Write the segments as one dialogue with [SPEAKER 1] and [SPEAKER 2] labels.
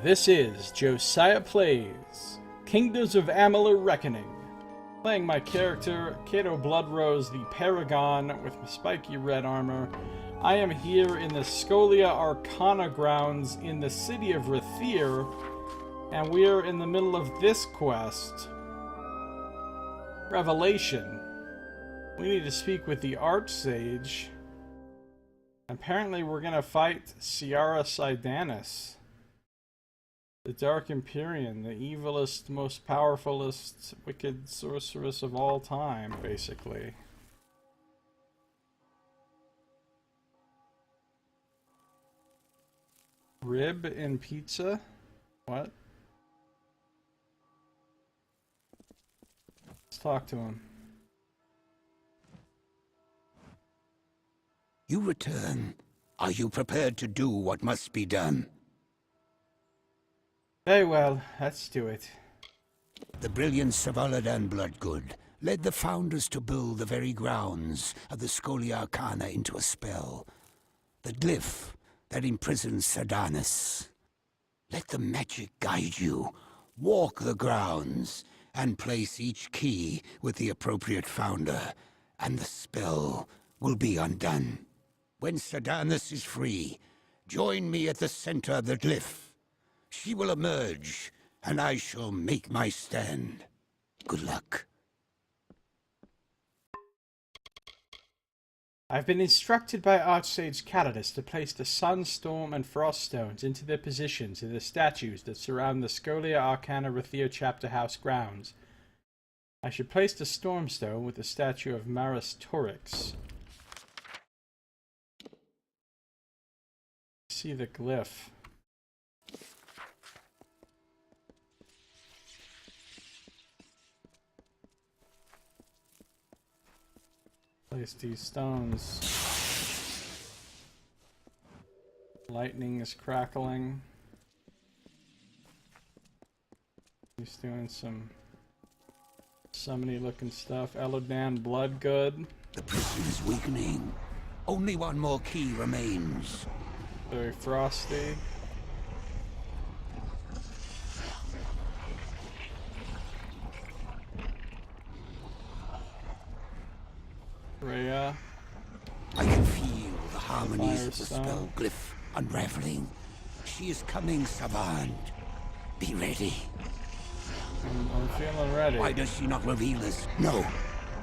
[SPEAKER 1] This is Josiah Plays Kingdoms of Amalur Reckoning. Playing my character, Cato Bloodrose the Paragon with spiky red armor. I am here in the Scholia Arcana grounds in the city of Rathir, and we are in the middle of this quest. Revelation. We need to speak with the Archsage. Apparently we're gonna fight Ciara Sidanis, the Dark Empyrean, the evilest, most powerfulest, wicked sorceress of all time, basically. Rib and pizza? What? Let's talk to him.
[SPEAKER 2] You return. Are you prepared to do what must be done?
[SPEAKER 1] Very well, let's do it.
[SPEAKER 2] The brilliant Savaladan Bloodgood led the founders to build the very grounds of the Scholia Arcana into a spell. The glyph that imprisons Sidanis. Let the magic guide you. Walk the grounds and place each key with the appropriate founder, and the spell will be undone. When Sidanis is free, join me at the center of the glyph. She will emerge, and I shall make my stand. Good luck.
[SPEAKER 1] I've been instructed by Archsage Calidus to place the Sun, Storm, and Frost Stones into their positions in the statues that surround the Scholia Arcana Rathir Chapter House grounds. I should place the Storm Stone with the statue of Maris Torix. See the glyph. Place these stones. Lightning is crackling. He's doing some summony looking stuff. Elodan Bloodgood.
[SPEAKER 2] The prison is weakening. Only one more key remains.
[SPEAKER 1] Very frosty. Rhea.
[SPEAKER 2] I can feel the harmonies of the
[SPEAKER 1] Firestone.
[SPEAKER 2] spell glyph unraveling. She is coming, Savant. Be ready.
[SPEAKER 1] I'm feeling ready.
[SPEAKER 2] Why does she not reveal us? No.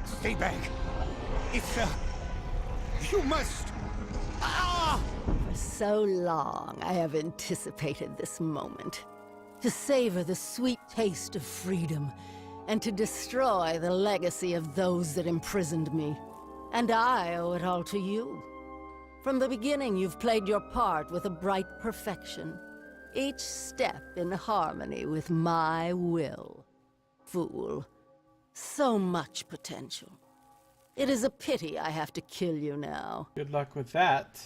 [SPEAKER 2] Stay back. It's you must. Ah!
[SPEAKER 3] For so long, I have anticipated this moment. To savor the sweet taste of freedom, and to destroy the legacy of those that imprisoned me. And I owe it all to you. From the beginning, you've played your part with a bright perfection. Each step in harmony with my will. Fool. So much potential. It is a pity I have to kill you now.
[SPEAKER 1] Good luck with that.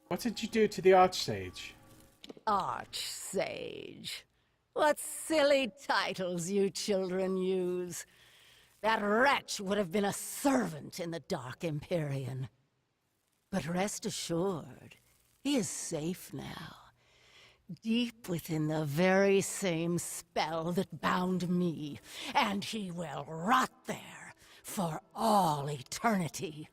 [SPEAKER 1] What did you do to the Archsage?
[SPEAKER 3] Archsage. What silly titles you children use. That wretch would have been a servant in the Dark Empyrean. But rest assured, he is safe now. Deep within the very same spell that bound me. And he will rot there for all eternity.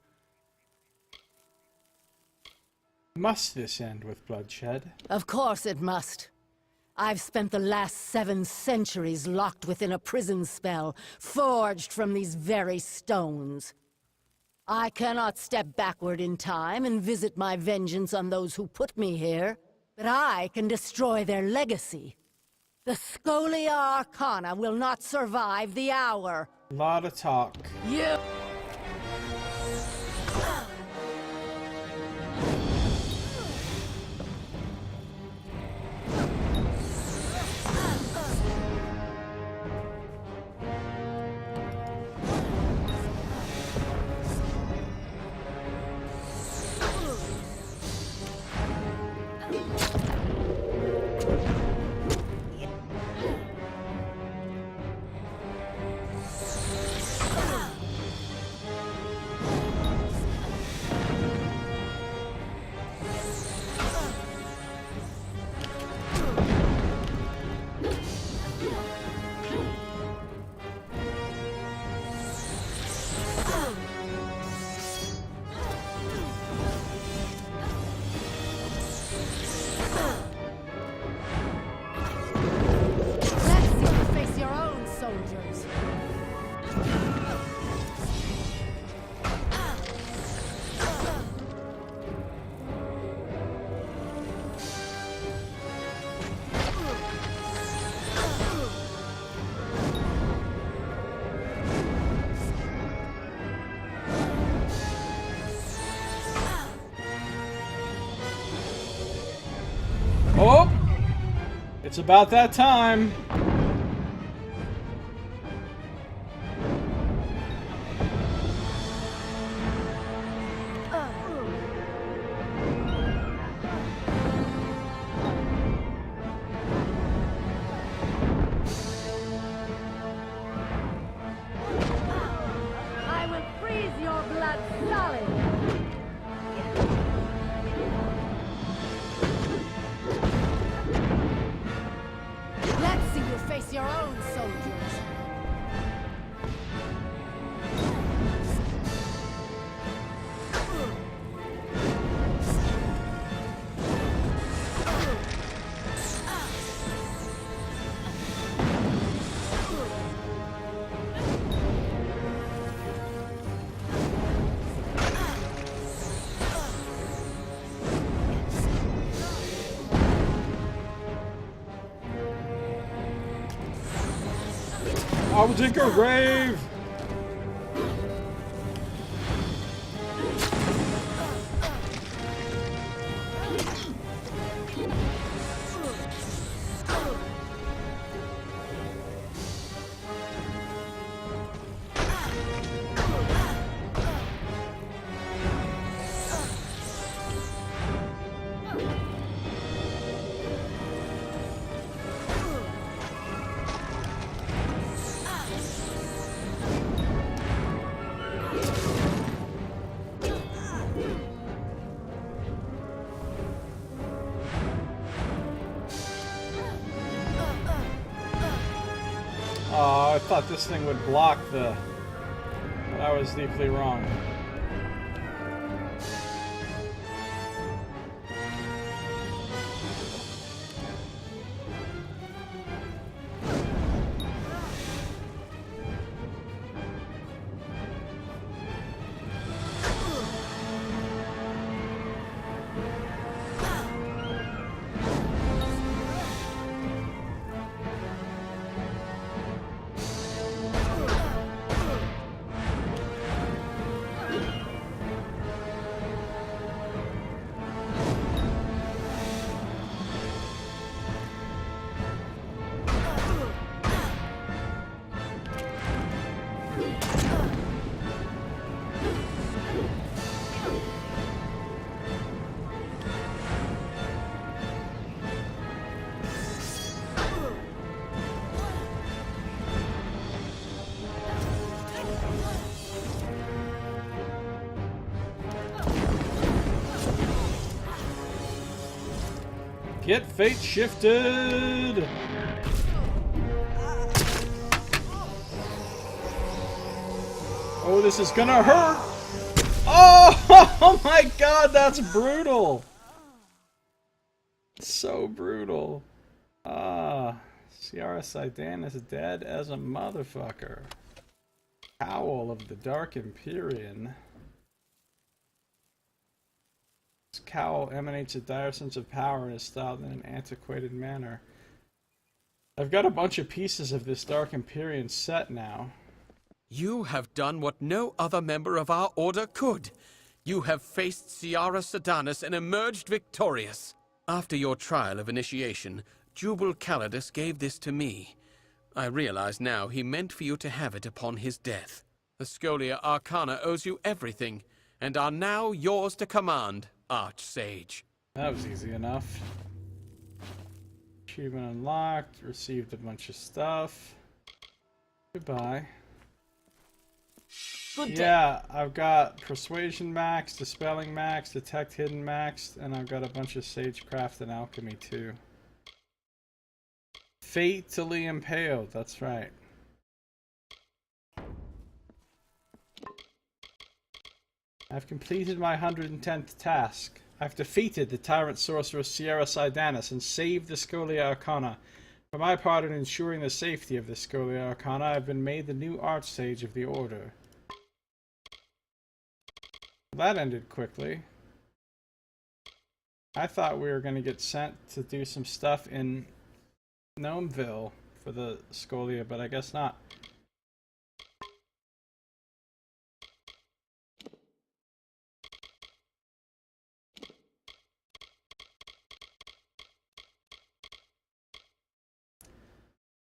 [SPEAKER 1] Must this end with bloodshed?
[SPEAKER 3] Of course it must. I've spent the last 7 centuries locked within a prison spell, forged from these very stones. I cannot step backward in time and visit my vengeance on those who put me here, but I can destroy their legacy. The Scholia Arcana will not survive the hour.
[SPEAKER 1] A lot of talk.
[SPEAKER 3] You...
[SPEAKER 1] Oh! It's about that time.
[SPEAKER 4] I will freeze your blood solid.
[SPEAKER 3] Let's see you face your own soldiers.
[SPEAKER 1] I will dig a grave. Oh, I thought this thing would block the... But I was deeply wrong. Get fate shifted! Oh, this is gonna hurt! Oh, oh my god, that's brutal! So brutal. Ah, Ciara Sidan is dead as a motherfucker. Howl of the Dark Empyrean. This cowl emanates a dire sense of power and is styled in an antiquated manner. I've got a bunch of pieces of this Dark Empyrean set now.
[SPEAKER 5] You have done what no other member of our order could. You have faced Ciara Sedanus and emerged victorious. After your trial of initiation, Jubal Calidus gave this to me. I realize now he meant for you to have it upon his death. The Scholia Arcana owes you everything, and are now yours to command, Archsage.
[SPEAKER 1] That was easy enough. Achievement unlocked, received a bunch of stuff. Goodbye.
[SPEAKER 4] Good day.
[SPEAKER 1] Yeah, I've got Persuasion max, Dispelling max, Detect Hidden max, and I've got a bunch of Sagecraft and Alchemy too. Fatally Impaled, that's right. I've completed my 110th task. I've defeated the tyrant sorceress Ciara Sidanus and saved the Scholia Arcana. For my part in ensuring the safety of the Scholia Arcana, I've been made the new Archsage of the Order. That ended quickly. I thought we were going to get sent to do some stuff in Gnomeville for the Scholia, but I guess not.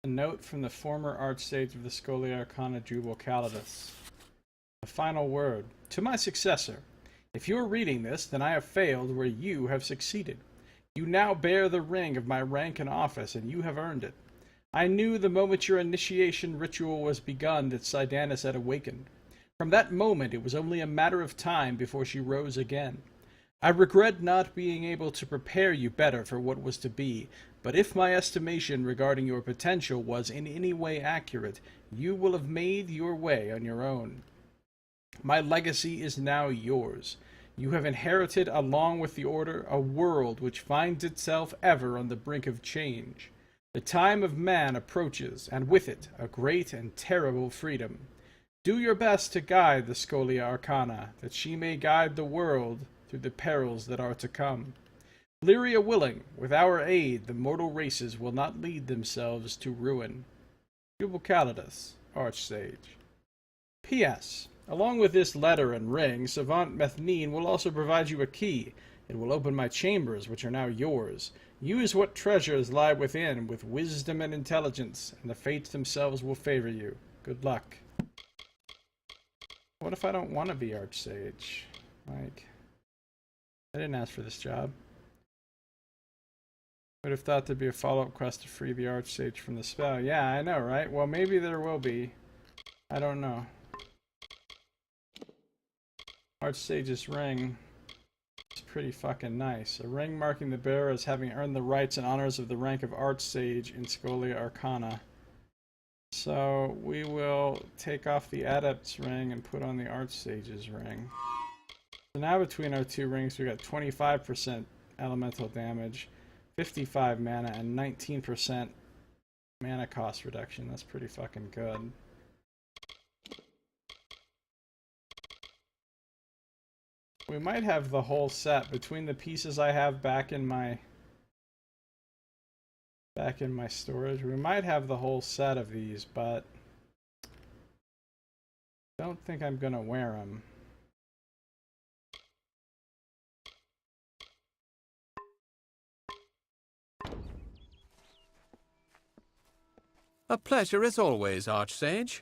[SPEAKER 1] A note from the former Archsage of the Scholia Arcana, Jubal Calidus. The final word. To my successor. If you are reading this, then I have failed where you have succeeded. You now bear the ring of my rank and office, and you have earned it. I knew the moment your initiation ritual was begun that Sidanis had awakened. From that moment, it was only a matter of time before she rose again. I regret not being able to prepare you better for what was to be, but if my estimation regarding your potential was in any way accurate, you will have made your way on your own. My legacy is now yours. You have inherited, along with the Order, a world which finds itself ever on the brink of change. The time of man approaches, and with it, a great and terrible freedom. Do your best to guide the Scholia Arcana, that she may guide the world through the perils that are to come. Lyria willing, with our aid, the mortal races will not lead themselves to ruin. Jubal Calidus, Archsage. P.S. Along with this letter and ring, Savant Methnine will also provide you a key. It will open my chambers, which are now yours. Use what treasures lie within with wisdom and intelligence, and the fates themselves will favor you. Good luck. What if I don't want to be Archsage? Like, I didn't ask for this job. Would have thought there'd be a follow-up quest to free the Archsage from the spell. Yeah, I know, right? Well, maybe there will be. I don't know. Archsage's ring is pretty fucking nice. A ring marking the bearer as having earned the rights and honors of the rank of Archsage in Scholia Arcana. So we will take off the Adept's ring and put on the Archsage's ring. So now between our two rings we got 25% elemental damage, 55 mana, and 19% mana cost reduction. That's pretty fucking good. We might have the whole set between the pieces I have back in my storage. We might have the whole set of these, but I don't think I'm gonna wear them.
[SPEAKER 5] A pleasure as always, Archsage.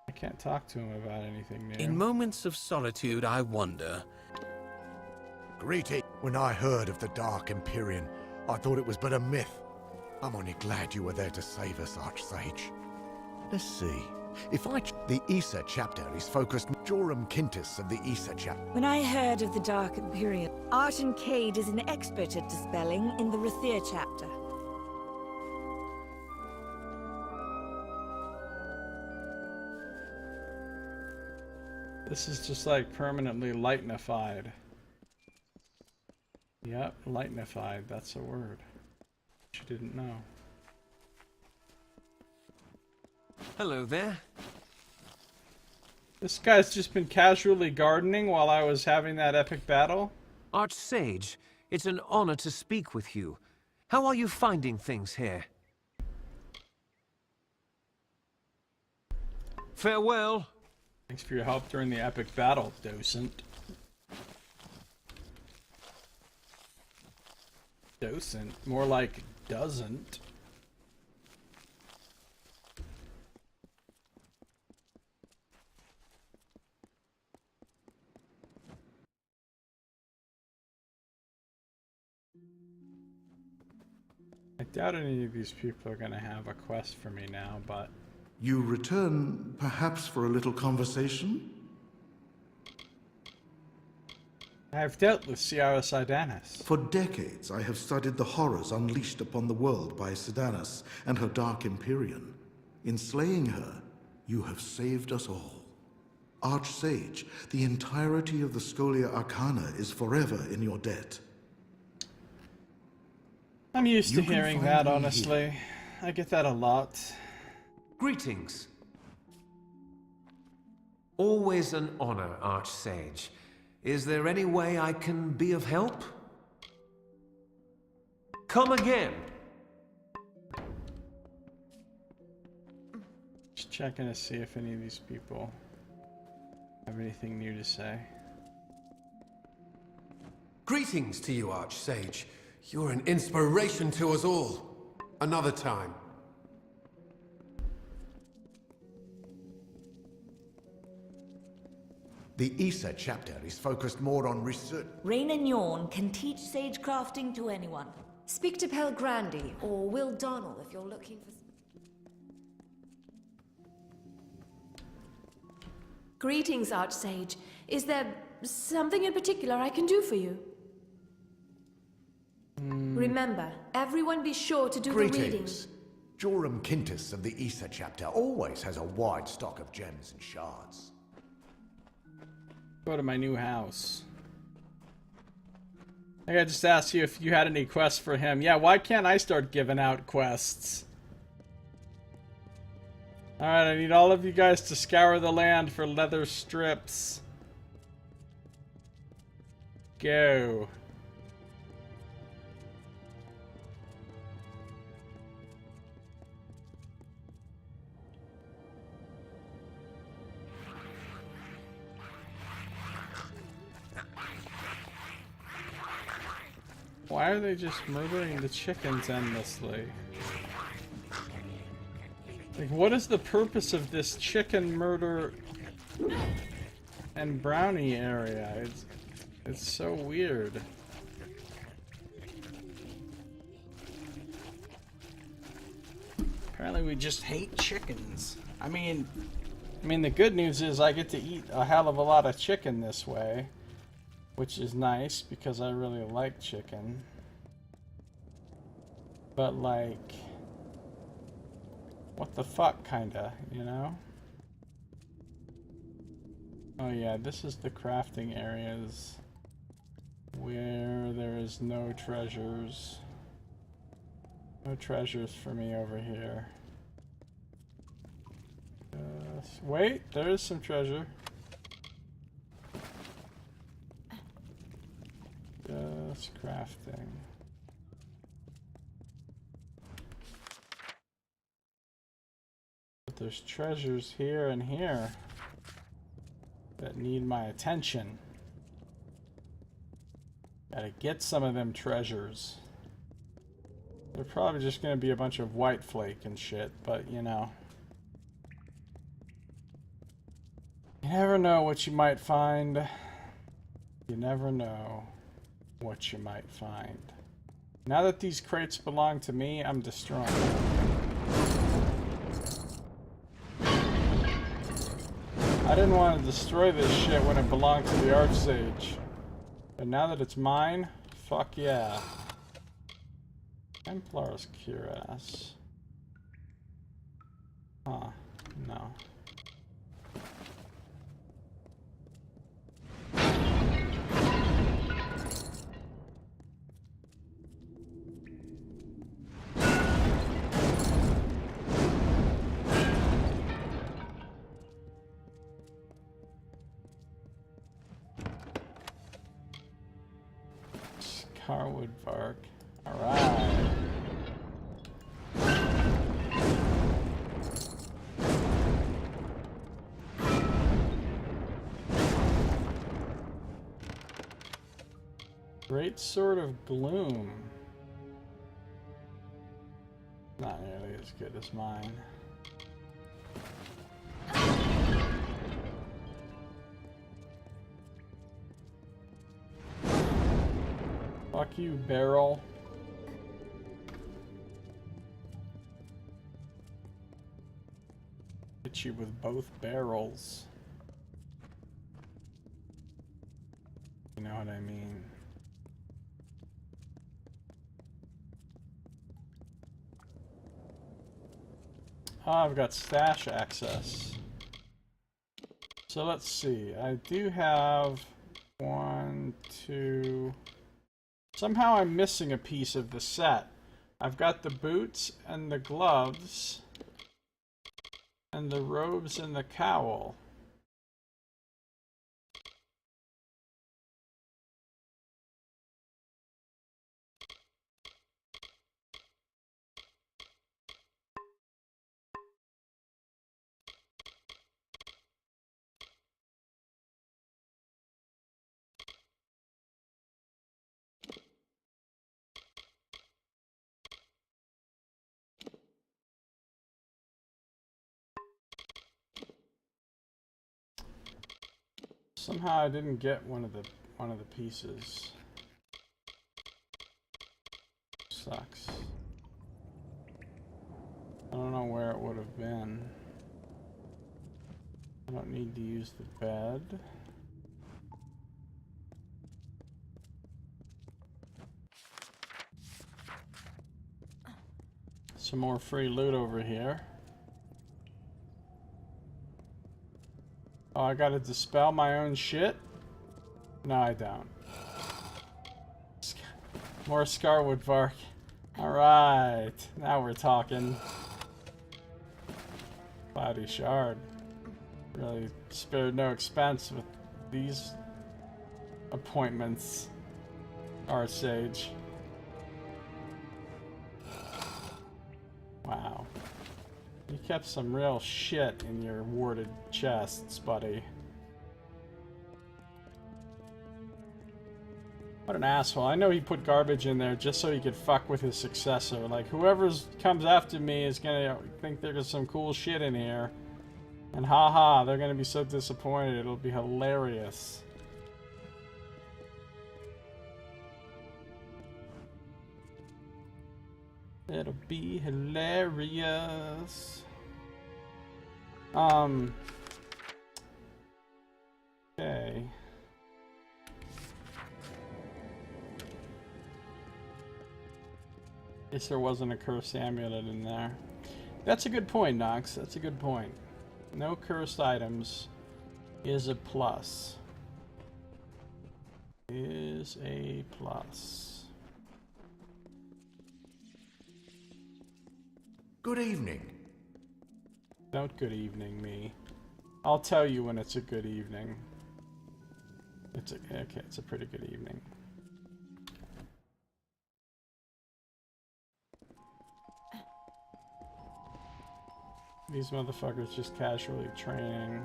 [SPEAKER 1] I can't talk to him about anything new.
[SPEAKER 5] In moments of solitude, I wonder.
[SPEAKER 6] Greeting. When I heard of the Dark Empyrean, I thought it was but a myth. I'm only glad you were there to save us, Archsage. Let's see. The Issa chapter is focused Joram Quintus of the Issa chapter.
[SPEAKER 7] When I heard of the Dark Empyrean, Arton Cade is an expert at dispelling in the Rathir chapter.
[SPEAKER 1] This is just like permanently lightnified. Yep, lightnified, that's a word. You didn't know.
[SPEAKER 8] Hello there.
[SPEAKER 1] This guy's just been casually gardening while I was having that epic battle.
[SPEAKER 8] Archsage, it's an honor to speak with you. How are you finding things here? Farewell.
[SPEAKER 1] Thanks for your help during the epic battle, docent. Docent? More like doesn't. I doubt any of these people are gonna have a quest for me now, but...
[SPEAKER 9] You return, perhaps for a little conversation?
[SPEAKER 1] I have dealt with Ciara Sidanis.
[SPEAKER 9] For decades, I have studied the horrors unleashed upon the world by Sidanis and her Dark Empyrean. In slaying her, you have saved us all. Archsage, the entirety of the Scholia Arcana is forever in your debt.
[SPEAKER 1] I'm used to
[SPEAKER 9] You can
[SPEAKER 1] hearing
[SPEAKER 9] find
[SPEAKER 1] that,
[SPEAKER 9] me
[SPEAKER 1] honestly.
[SPEAKER 9] here.
[SPEAKER 1] I get that a lot.
[SPEAKER 8] Greetings. Always an honor, Archsage. Is there any way I can be of help? Come again.
[SPEAKER 1] Just checking to see if any of these people have anything new to say.
[SPEAKER 5] Greetings to you, Archsage. You're an inspiration to us all.
[SPEAKER 8] Another time.
[SPEAKER 6] The Issa chapter is focused more on research.
[SPEAKER 10] Rain and Yorn can teach sage crafting to anyone. Speak to Pel Grandy or Will Donnell if you're looking for...
[SPEAKER 11] Greetings, Archsage. Is there something in particular I can do for you? Remember, everyone be sure to do the reading.
[SPEAKER 6] Greetings. Joram Quintus of the Issa chapter always has a wide stock of gems and shards.
[SPEAKER 1] Go to my new house. I think I just asked you if you had any quests for him. Yeah, why can't I start giving out quests? Alright, I need all of you guys to scour the land for leather strips. Go. Why are they just murdering the chickens endlessly? Like, what is the purpose of this chicken murder and brownie area? It's so weird. Apparently we just hate chickens. I mean the good news is I get to eat a hell of a lot of chicken this way, which is nice because I really like chicken. But like, what the fuck, kinda, you know? Oh yeah, this is the crafting areas where there is no treasures. No treasures for me over here. Wait, there is some treasure. Just crafting. But there's treasures here and here that need my attention. Gotta get some of them treasures. They're probably just gonna be a bunch of white flake and shit, but you know. You never know what you might find. You never know what you might find. Now that these crates belong to me, I'm destroying them. I didn't want to destroy this shit when it belonged to the Archsage. But now that it's mine, fuck yeah. Templar's cuirass. Huh, no. Carwood bark. Alright. Great Sword of Gloom. Not nearly as good as mine. Fuck you, barrel. Hit you with both barrels. You know what I mean. Oh, I've got stash access. So let's see. I do have 1, 2... Somehow I'm missing a piece of the set. I've got the boots and the gloves and the robes and the cowl. Somehow I didn't get one of the pieces. Sucks. I don't know where it would have been. I don't need to use the bed. Some more free loot over here. Oh, I gotta dispel my own shit? No, I don't. More Scarwood bark. Alright, now we're talking. Cloudy Shard. Really spared no expense with these appointments. Archsage. Wow. You kept some real shit in your warded chests, buddy. What an asshole. I know he put garbage in there just so he could fuck with his successor. Like, whoever comes after me is gonna think there's some cool shit in here. And haha, they're gonna be so disappointed. It'll be hilarious. It'll be hilarious. Okay. Guess there wasn't a cursed amulet in there. That's a good point, Nox. That's a good point. No cursed items is a plus. Is a plus.
[SPEAKER 6] Good evening.
[SPEAKER 1] Don't good evening me. I'll tell you when it's a good evening. It's a pretty good evening. These motherfuckers just casually training.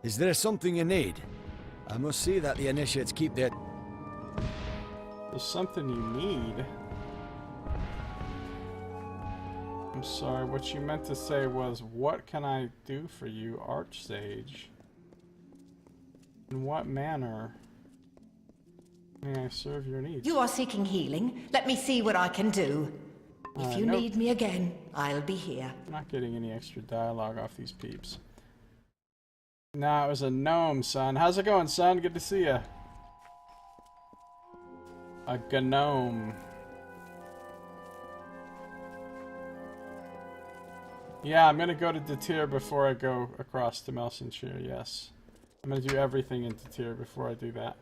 [SPEAKER 12] Is there something you need? I must see that the initiates keep their...
[SPEAKER 1] There's something you need? I'm sorry, what you meant to say was, what can I do for you, Archsage? In what manner may I serve your needs?
[SPEAKER 13] You are seeking healing. Let me see what I can do. If you
[SPEAKER 1] nope.
[SPEAKER 13] need me again, I'll be here.
[SPEAKER 1] I'm not getting any extra dialogue off these peeps. Nah, it was a gnome, son. How's it going, son? Good to see ya. A gnome. Yeah, I'm gonna go to Detir before I go across to Melsenshire, yes. I'm gonna do everything in Detir before I do that.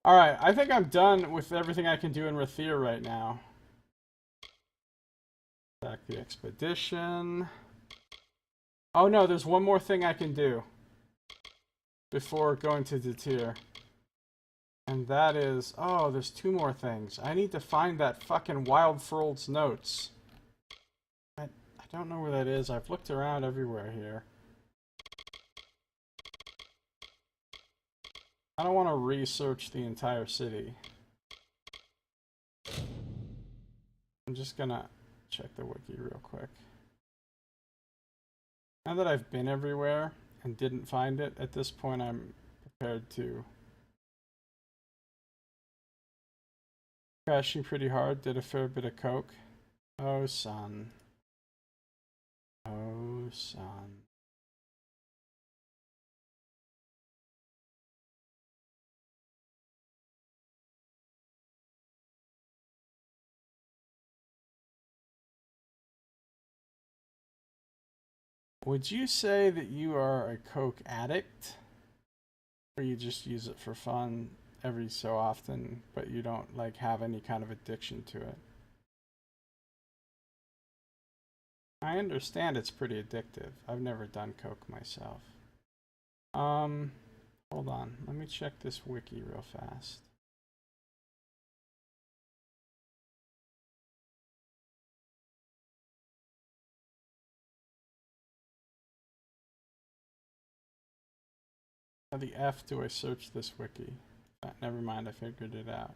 [SPEAKER 1] Alright, I think I'm done with everything I can do in Rathir right now. Back the expedition. Oh no, there's one more thing I can do before going to Detir. And that is... Oh, there's two more things. I need to find that fucking Wildfurl's notes. I don't know where that is. I've looked around everywhere here. I don't want to research the entire city. I'm just gonna check the wiki real quick. Now that I've been everywhere and didn't find it, at this point I'm prepared to... Crashing pretty hard, did a fair bit of coke. Oh, son. Oh, son. Would you say that you are a coke addict? Or you just use it for fun every so often, but you don't like have any kind of addiction to it? I understand it's pretty addictive. I've never done coke myself. Hold on. Let me check this wiki real fast. How the F do I search this wiki? Never mind, I figured it out.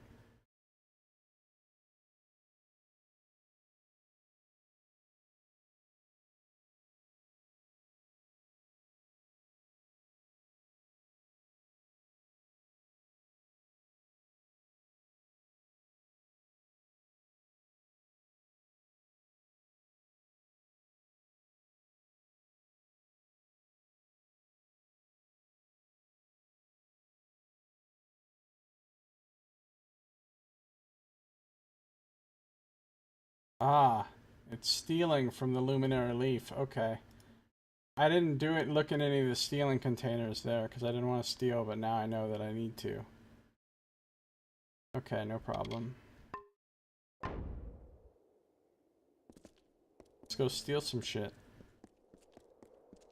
[SPEAKER 1] Ah, it's stealing from the luminary leaf. Okay. I didn't do it look in any of the stealing containers there because I didn't want to steal, but now I know that I need to. Okay, no problem. Let's go steal some shit.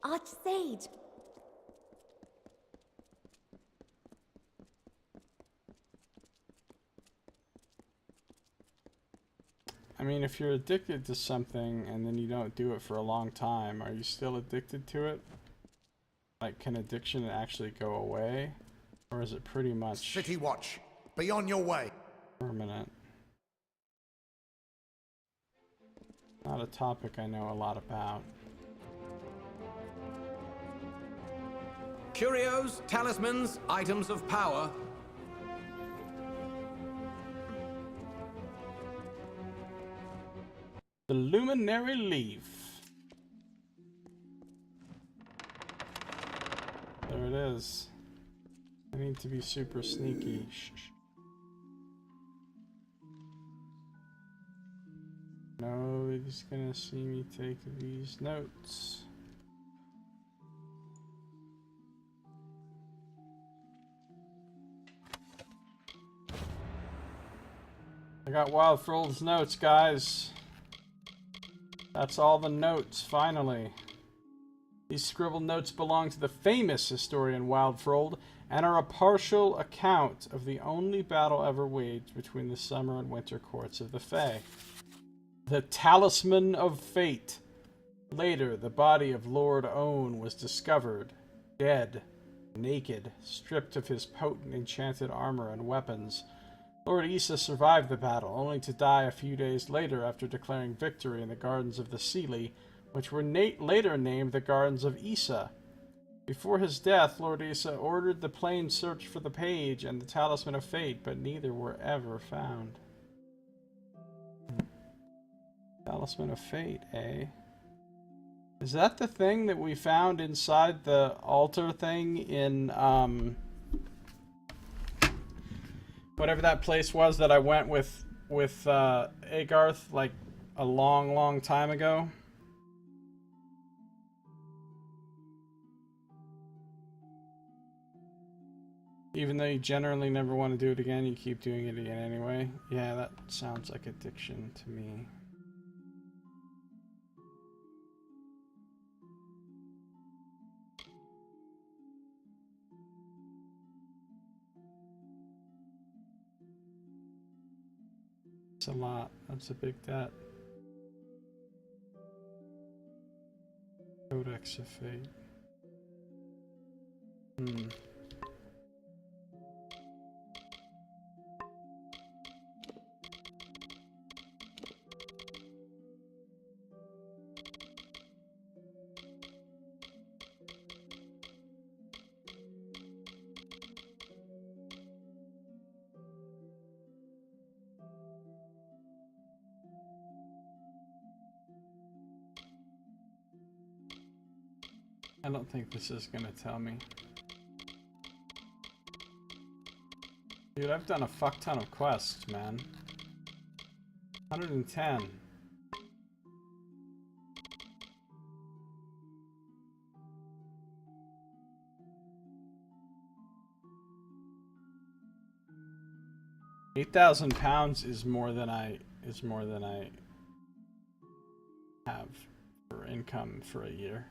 [SPEAKER 10] Archsage!
[SPEAKER 1] I mean, if you're addicted to something and then you don't do it for a long time, are you still addicted to it? Like, can addiction actually go away? Or is it pretty much
[SPEAKER 6] City Watch, be on your way.
[SPEAKER 1] permanent? Not a topic I know a lot about.
[SPEAKER 5] Curios, talismans, items of power.
[SPEAKER 1] The luminary leaf. There it is. I need to be super sneaky. Shh. Nobody's gonna see me take these notes. I got Wildfrold's notes, guys. That's all the notes, finally. These scribbled notes belong to the famous historian Wildfrold and are a partial account of the only battle ever waged between the summer and winter courts of the Fae. The Talisman of Fate. Later, the body of Lord Owen was discovered, dead, naked, stripped of his potent enchanted armor and weapons. Lord Issa survived the battle, only to die a few days later after declaring victory in the Gardens of the Seelie, which were later named the Gardens of Issa. Before his death, Lord Issa ordered the plain search for the page and the Talisman of Fate, but neither were ever found. Talisman of Fate, eh? Is that the thing that we found inside the altar thing in, whatever that place was that I went with Agarth, like, a long time ago? Even though you generally never want to do it again, you keep doing it again anyway. Yeah, that sounds like addiction to me. It's a lot. That's a big debt. Codex of Fate. I don't think this is gonna tell me. Dude, I've done a fuck ton of quests, man. 110. £8,000 is more than I have for income for a year.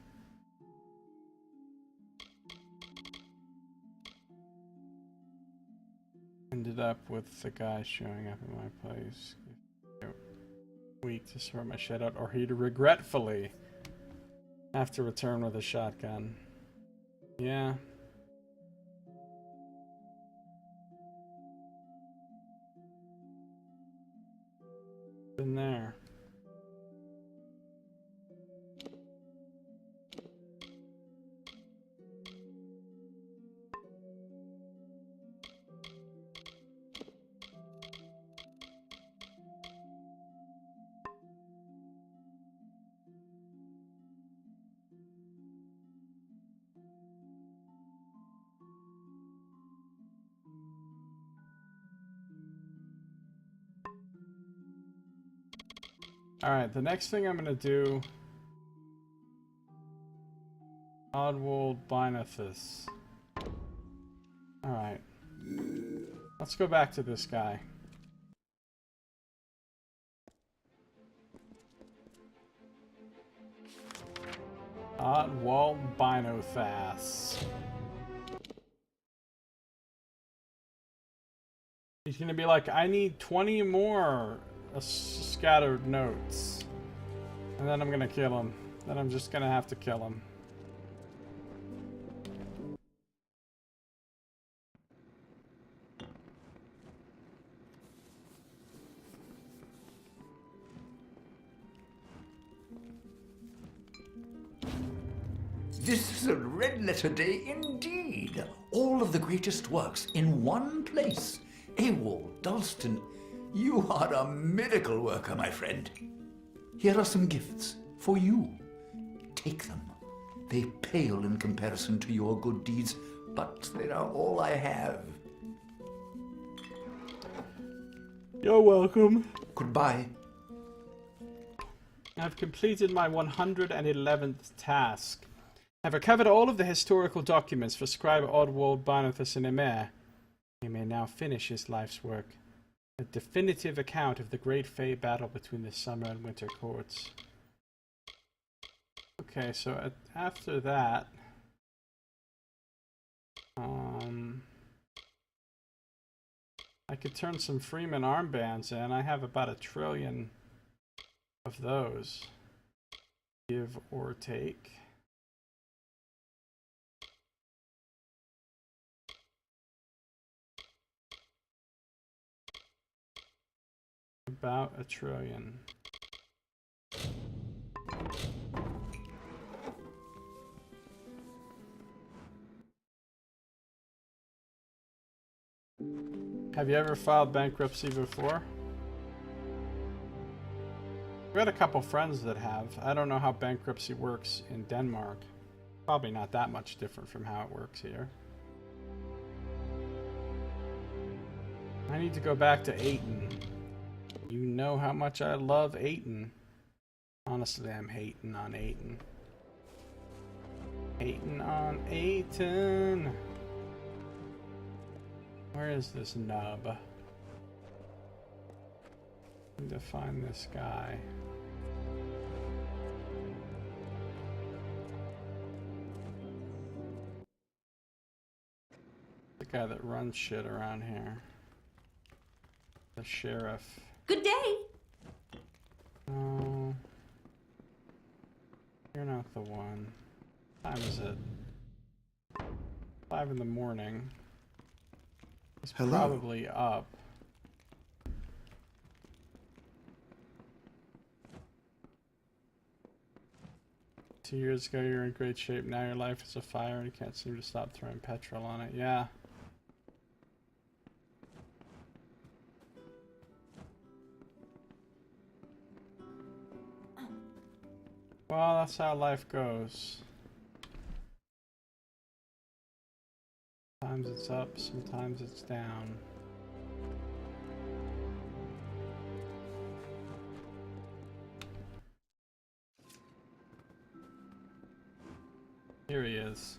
[SPEAKER 1] Ended up with the guy showing up at my place. Week to sort my shit out, or he'd regretfully have to return with a shotgun. Yeah. Been there. Alright, the next thing I'm gonna do... Oddwold Binothus. Alright. Let's go back to this guy. Oddwald Binothas. He's gonna be like, I need 20 more scattered notes. And then I'm gonna kill him. Then I'm just gonna have to kill him.
[SPEAKER 14] This is a red-letter day indeed. All of the greatest works in one place. Ewald, Dalston, you are a miracle worker, my friend. Here are some gifts for you. Take them. They pale in comparison to your good deeds, but they are all I have.
[SPEAKER 1] You're welcome.
[SPEAKER 14] Goodbye.
[SPEAKER 1] I've completed my 111th task. I've recovered all of the historical documents for Scribe Oddwald Binothus and Emir. He may now finish his life's work. A definitive account of the great Fey battle between the Summer and Winter courts. Okay, so after that... I could turn some Freeman armbands in. I have about 1 trillion of those. Give or take. About 1 trillion. Have you ever filed bankruptcy before? We had a couple friends that have. I don't know how bankruptcy works in Denmark. Probably not that much different from how it works here. I need to go back to Aiden. You know how much I love Aiden. Honestly, I'm hating on Aiden. Hating on Aiden. Where is this nub? I need to find this guy. The guy that runs shit around here. The sheriff.
[SPEAKER 10] Good day.
[SPEAKER 1] No. You're not the one. What time is it? 5 in the morning. He's probably up. Two years ago, you were in great shape. Now your life is a fire and you can't seem to stop throwing petrol on it. Yeah. Well, that's how life goes. Sometimes it's up, sometimes it's down. Here he is.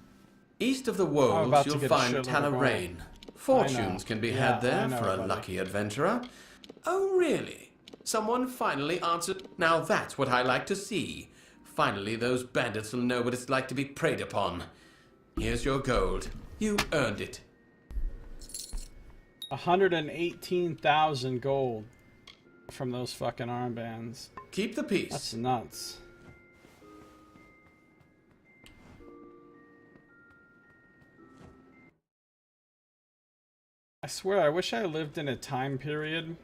[SPEAKER 5] East of the Wolds, you'll find Talarain. Fortunes can be had there for a lucky adventurer. Oh, really? Someone finally answered. Now that's what I like to see. Finally, those bandits will know what it's like to be preyed upon. Here's your gold. You earned it.
[SPEAKER 1] 118,000 gold from those fucking armbands.
[SPEAKER 5] Keep the peace.
[SPEAKER 1] That's nuts. I swear, I wish I lived in a time period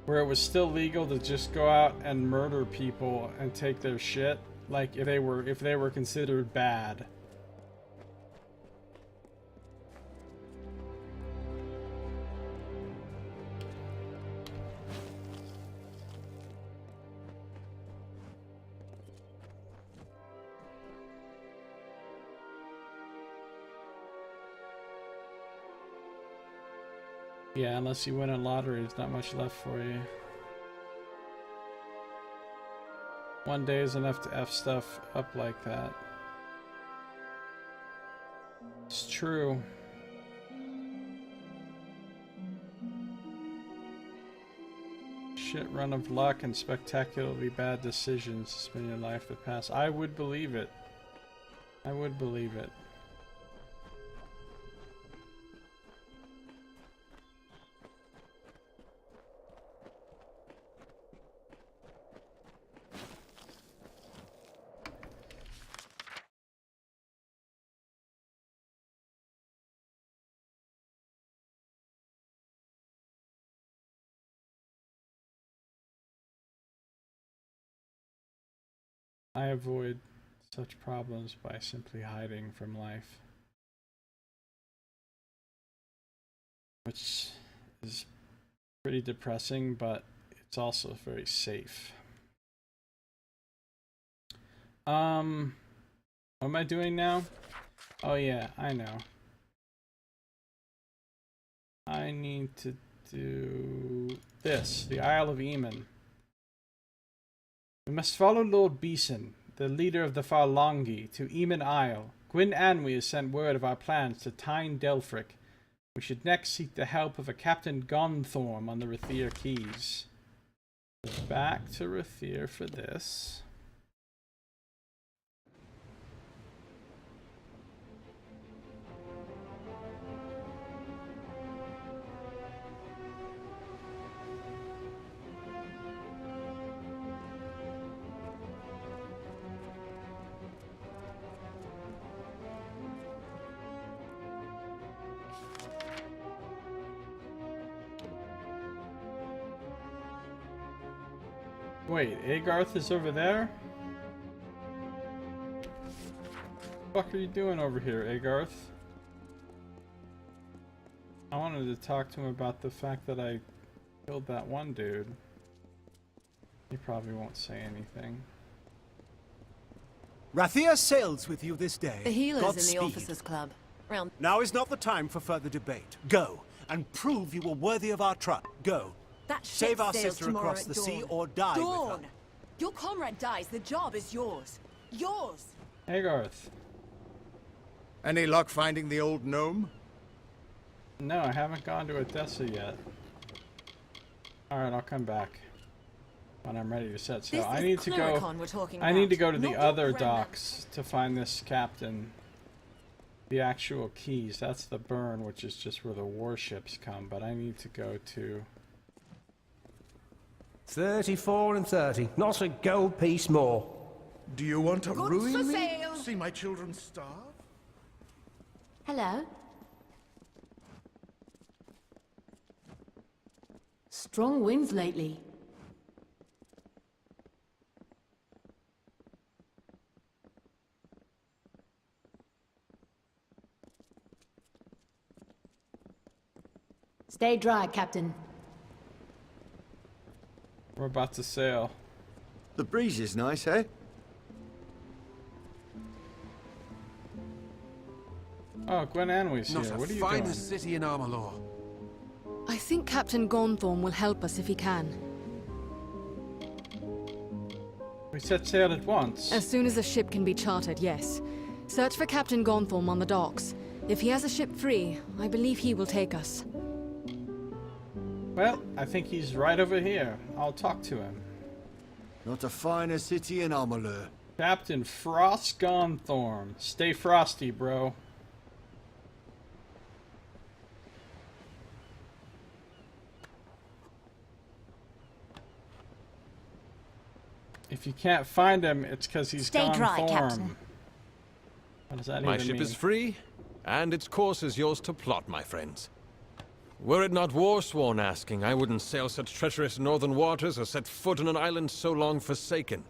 [SPEAKER 1] where it was still legal to just go out and murder people and take their shit, like if they were considered bad. Yeah, unless you win a lottery, there's not much left for you. One day is enough to F stuff up like that. It's true. Shit run of luck and spectacularly bad decisions to spend your life that pass. I would believe it. I would believe it. I avoid such problems by simply hiding from life, which is pretty depressing, but it's also very safe. What am I doing now? Oh yeah, I know. I need to do this, the Isle of Eamon. We must follow Lord Beeson, the leader of the Farlongi, to Eamon Isle. Gwyn Anwy has sent word of our plans to Tyne Delfric. We should next seek the help of a Captain Gonthorm on the Rathir Keys. Back to Rathir for this. Wait, Agarth is over there? What the fuck are you doing over here, Agarth? I wanted to talk to him about the fact that I killed that one dude. He probably won't say anything.
[SPEAKER 15] Rathir sails with you this day.
[SPEAKER 16] The healers
[SPEAKER 15] Godspeed.
[SPEAKER 16] in the Officers' Club. Round.
[SPEAKER 15] Now is not the time for further debate. Go, and prove you were worthy of our trust. Go.
[SPEAKER 16] That
[SPEAKER 15] Save our
[SPEAKER 16] sails
[SPEAKER 15] sister
[SPEAKER 16] tomorrow
[SPEAKER 15] across
[SPEAKER 16] at
[SPEAKER 15] the
[SPEAKER 16] dawn.
[SPEAKER 15] sea or die
[SPEAKER 16] Dawn!
[SPEAKER 15] with her.
[SPEAKER 16] Your comrade dies, the job is yours. Yours!
[SPEAKER 1] Agarth.
[SPEAKER 17] Any luck finding the old gnome?
[SPEAKER 1] No, I haven't gone to Odessa yet. Alright, I'll come back when I'm ready to set sail. I need to go. I need to go to the other docks to find this captain. The actual keys. That's the burn, which is just where the warships come, but I need to go to
[SPEAKER 18] 34 and 30. Not a gold piece more.
[SPEAKER 9] Do you want to
[SPEAKER 16] Good
[SPEAKER 9] ruin
[SPEAKER 16] for
[SPEAKER 9] me?
[SPEAKER 16] sale.
[SPEAKER 9] See my children starve?
[SPEAKER 10] Hello?
[SPEAKER 11] Strong winds lately. Stay dry, Captain.
[SPEAKER 1] We're about to sail.
[SPEAKER 12] The breeze is nice, eh?
[SPEAKER 1] Oh, Gwyn Anwy's here.
[SPEAKER 5] Not
[SPEAKER 1] What are
[SPEAKER 5] a
[SPEAKER 1] you
[SPEAKER 5] finer
[SPEAKER 1] doing?
[SPEAKER 5] city in Amalur.
[SPEAKER 11] I think Captain Gonthorm will help us if he can.
[SPEAKER 1] We set sail at once.
[SPEAKER 11] As soon as a ship can be chartered, yes. Search for Captain Gonthorm on the docks. If he has a ship free, I believe he will take us.
[SPEAKER 1] Well, I think he's right over here. I'll talk to him.
[SPEAKER 12] Not a finer city in Amalur.
[SPEAKER 1] Captain Frost Gonthorm. Stay frosty, bro. If you can't find him, it's because he's
[SPEAKER 10] Stay dry,
[SPEAKER 1] Gonthorm.
[SPEAKER 10] Captain.
[SPEAKER 1] What does that
[SPEAKER 5] My
[SPEAKER 1] even
[SPEAKER 5] ship
[SPEAKER 1] mean?
[SPEAKER 5] is free, and its course is yours to plot, my friends. Were it not war-sworn asking, I wouldn't sail such treacherous northern waters or set foot on an island so long forsaken.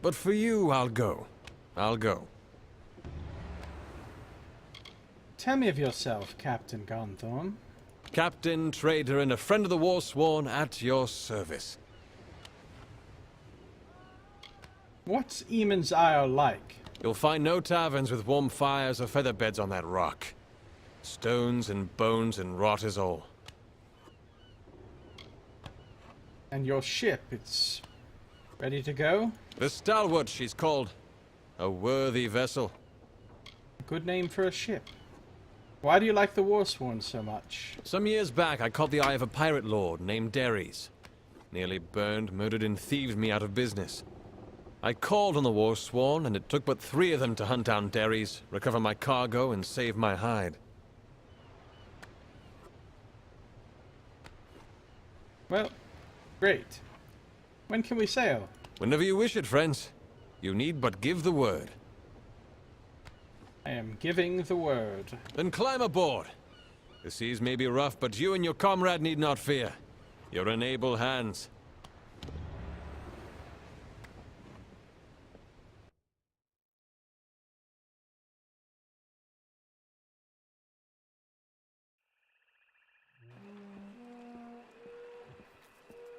[SPEAKER 5] But for you, I'll go. I'll go.
[SPEAKER 1] Tell me of yourself, Captain Gonthorm.
[SPEAKER 5] Captain, trader, and a friend of the war-sworn at your service.
[SPEAKER 1] What's Eamon's Isle like?
[SPEAKER 5] You'll find no taverns with warm fires or feather beds on that rock. Stones and bones and rot is all.
[SPEAKER 1] And your ship, it's Ready to go?
[SPEAKER 19] The Stalwart, she's called. A worthy vessel.
[SPEAKER 1] Good name for a ship. Why do you like the Warsworn so much?
[SPEAKER 19] Some years back, I caught the eye of a pirate lord named Derrys. Nearly burned, murdered, and thieved me out of business. I called on the Warsworn, and it took but 3 of them to hunt down Derrys, recover my cargo, and save my hide.
[SPEAKER 1] Well, great. When can we sail?
[SPEAKER 19] Whenever you wish it, friends. You need but give the word.
[SPEAKER 1] I am giving the word.
[SPEAKER 19] Then climb aboard. The seas may be rough, but you and your comrade need not fear. You're in able hands.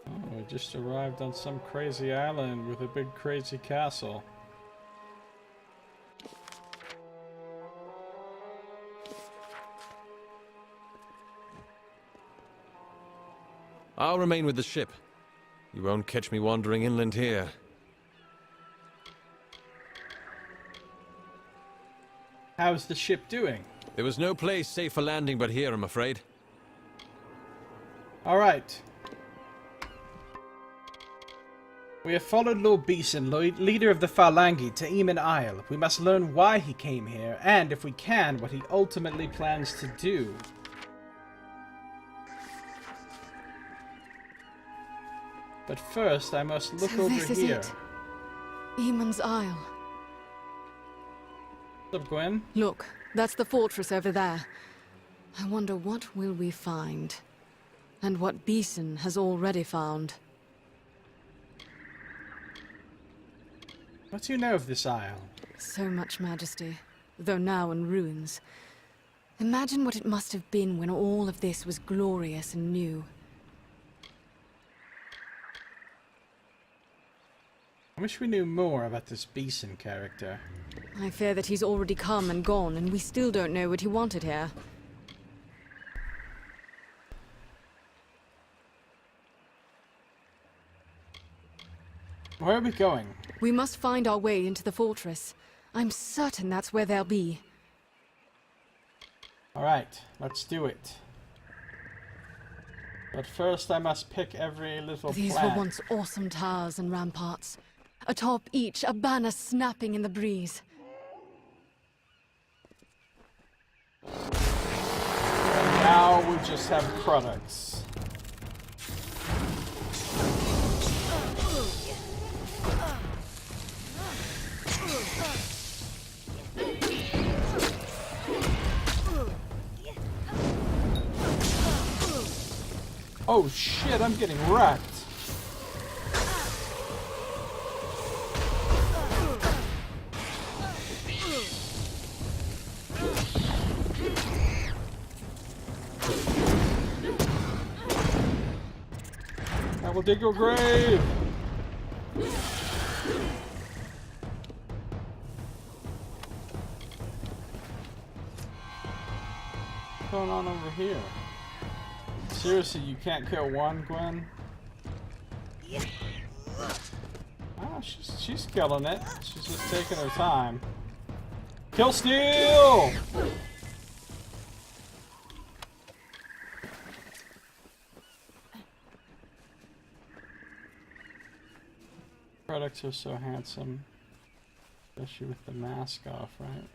[SPEAKER 1] Oh, we just arrived on some crazy island with a big crazy castle.
[SPEAKER 19] I'll remain with the ship. You won't catch me wandering inland here.
[SPEAKER 1] How's the ship doing?
[SPEAKER 19] There was no place safe for landing but here, I'm afraid.
[SPEAKER 1] Alright. We have followed Lord Beeson, leader of the Phalangi, to Eamon Isle. We must learn why he came here, and, if we can, what he ultimately plans to do. But first, I must look over
[SPEAKER 11] this is
[SPEAKER 1] here.
[SPEAKER 11] it. Eamon's Isle.
[SPEAKER 1] What's up, Gwen?
[SPEAKER 11] Look, that's the fortress over there. I wonder what will we find. And what Beeson has already found.
[SPEAKER 1] What do you know of this isle?
[SPEAKER 11] So much majesty, though now in ruins. Imagine what it must have been when all of this was glorious and new.
[SPEAKER 1] I wish we knew more about this Beeson character.
[SPEAKER 11] I fear that he's already come and gone, and we still don't know what he wanted here.
[SPEAKER 1] Where are we going?
[SPEAKER 11] We must find our way into the fortress. I'm certain that's where they'll be.
[SPEAKER 1] Alright, let's do it. But first I must pick every little
[SPEAKER 11] These
[SPEAKER 1] plant.
[SPEAKER 11] were once awesome towers and ramparts. Atop each, a banner snapping in the breeze.
[SPEAKER 1] And now we just have products. Oh shit, I'm getting wrecked. I will dig your grave. What's going on over here? Seriously, you can't kill one, Gwen? Oh, she's killing it. She's just taking her time. Kill steal! Products are so handsome. Especially with the mask off, right?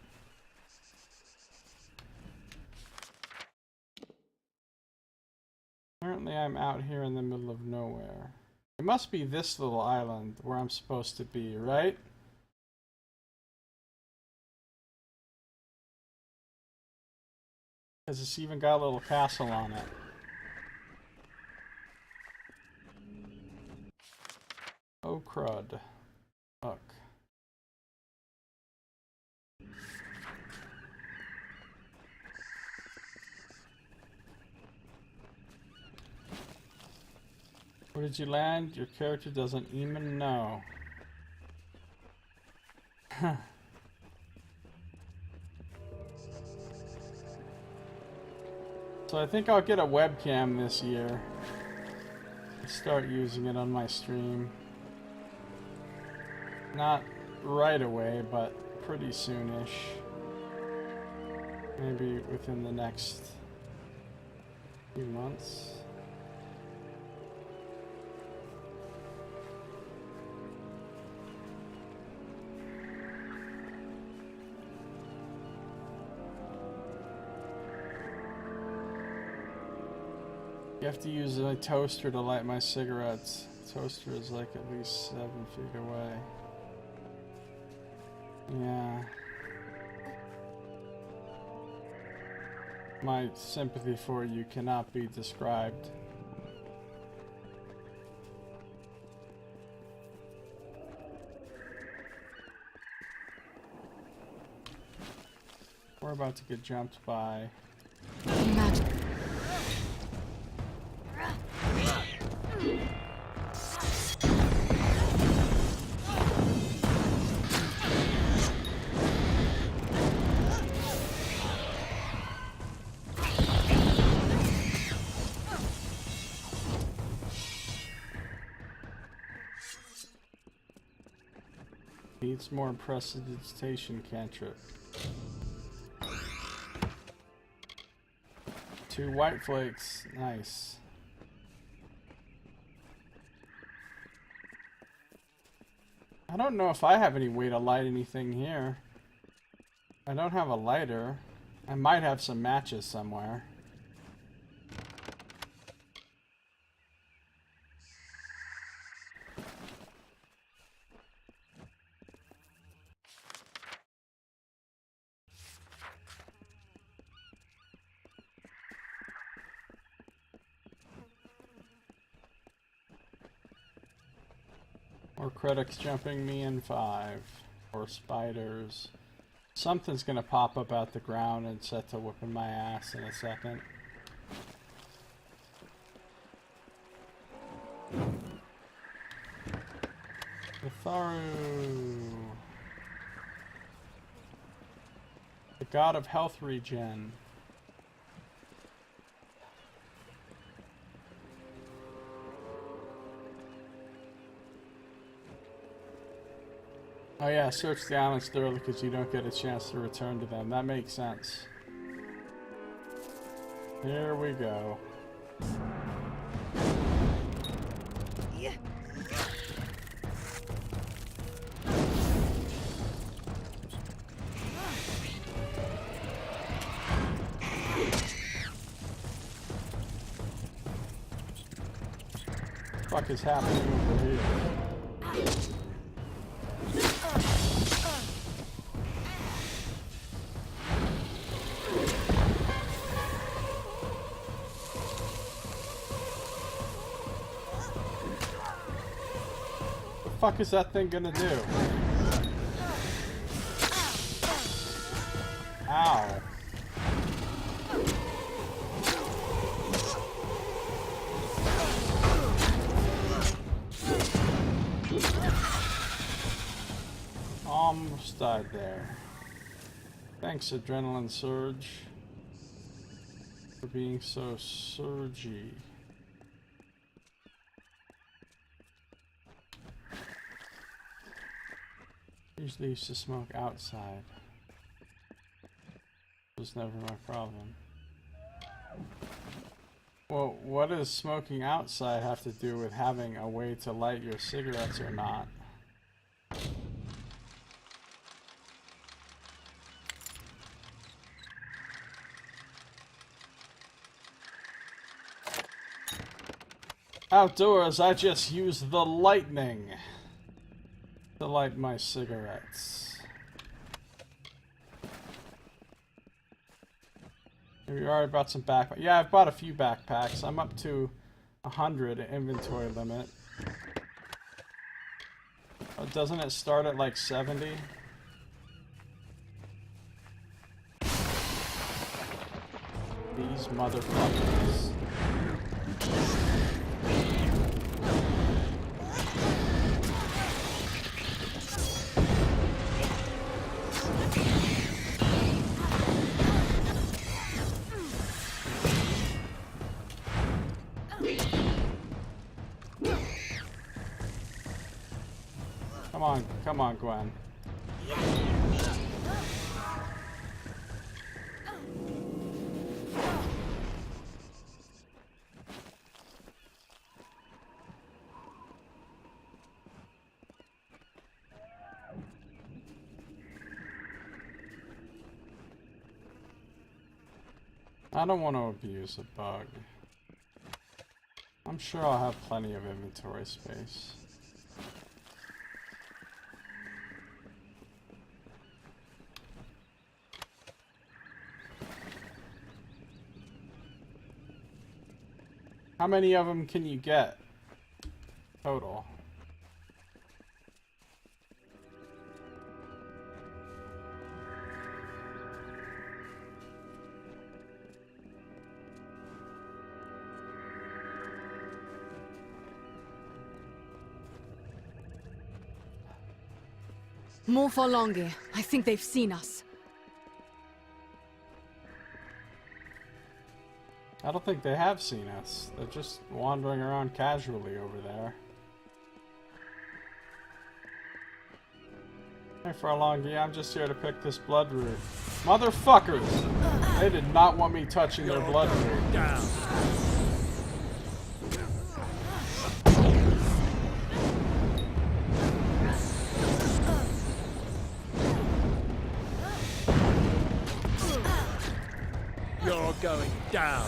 [SPEAKER 1] Apparently I'm out here in the middle of nowhere. It must be this little island where I'm supposed to be, right? Because it's even got a little castle on it. Oh crud. Fuck. Where did you land? Your character doesn't even know. So I think I'll get a webcam this year. Start using it on my stream. Not right away, but pretty soonish. Maybe within the next few months. You have to use a toaster to light my cigarettes. The toaster is like at least 7 feet away. Yeah. My sympathy for you cannot be described. We're about to get jumped by.
[SPEAKER 11] Imagine.
[SPEAKER 1] Needs more prestidigitation cantrip. 2 white flakes. Nice. I don't know if I have any way to light anything here. I don't have a lighter. I might have some matches somewhere. More critics jumping me in 5. Or spiders. Something's gonna pop up out the ground and set to whipping my ass in a second. Tharu. The god of health regen. Oh yeah, search the islands thoroughly because you don't get a chance to return to them. That makes sense. Here we go. What the fuck is happening over here? What the fuck is that thing gonna do? Ow. Almost died there. Thanks, Adrenaline Surge, for being so surgy. Usually used to smoke outside. It was never my problem. Well, what does smoking outside have to do with having a way to light your cigarettes or not? Outdoors, I just use the lightning to light my cigarettes. Have you already bought some backpacks? Yeah, I've bought a few backpacks. I'm up to 100 inventory limit. Oh, doesn't it start at like 70? These motherfuckers. Come on, Gwen. I don't want to abuse a bug. I'm sure I'll have plenty of inventory space. How many of them can you get total?
[SPEAKER 11] More Forlongi. I think they've seen us.
[SPEAKER 1] I don't think they have seen us. They're just wandering around casually over there. Hey Forlongi, I'm just here to pick this blood root. Motherfuckers! They did not want me touching their blood root.
[SPEAKER 12] Down. You're going down.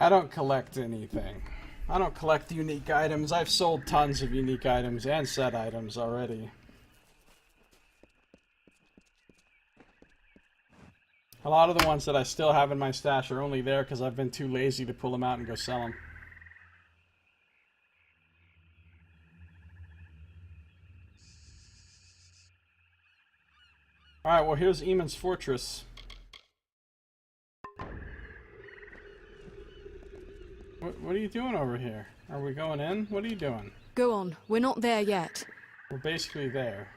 [SPEAKER 1] I don't collect anything. I don't collect unique items. I've sold tons of unique items and set items already. A lot of the ones that I still have in my stash are only there because I've been too lazy to pull them out and go sell them. Alright, well here's Eamon's Fortress. What are you doing over here? Are we going in? What are you doing?
[SPEAKER 11] Go on. We're not there yet.
[SPEAKER 1] We're basically there.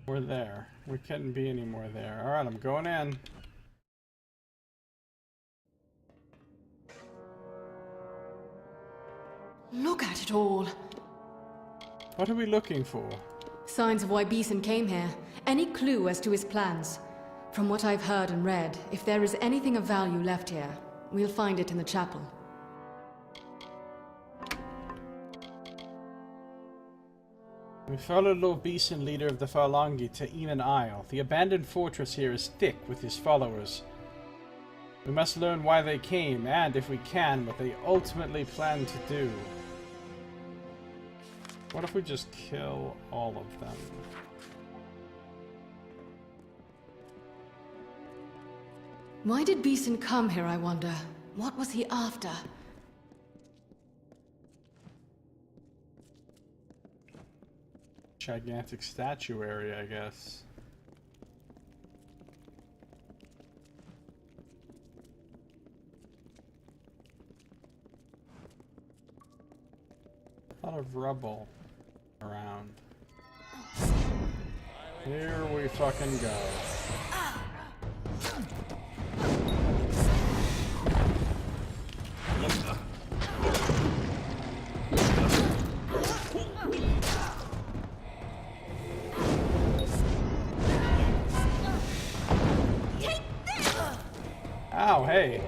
[SPEAKER 1] We're there. We couldn't be any more there. Alright, I'm going in.
[SPEAKER 11] Look at it all.
[SPEAKER 1] What are we looking for?
[SPEAKER 11] Signs of why Beeson came here. Any clue as to his plans? From what I've heard and read, if there is anything of value left here, we'll find it in the chapel.
[SPEAKER 1] We followed Lord Beeson, leader of the Forlongi, to Eamon Isle. The abandoned fortress here is thick with his followers. We must learn why they came, and, if we can, what they ultimately plan to do. What if we just kill all of them?
[SPEAKER 11] Why did Beeson come here, I wonder? What was he after?
[SPEAKER 1] Gigantic statuary, I guess. A lot of rubble around. Here we fucking go. Ow, hey.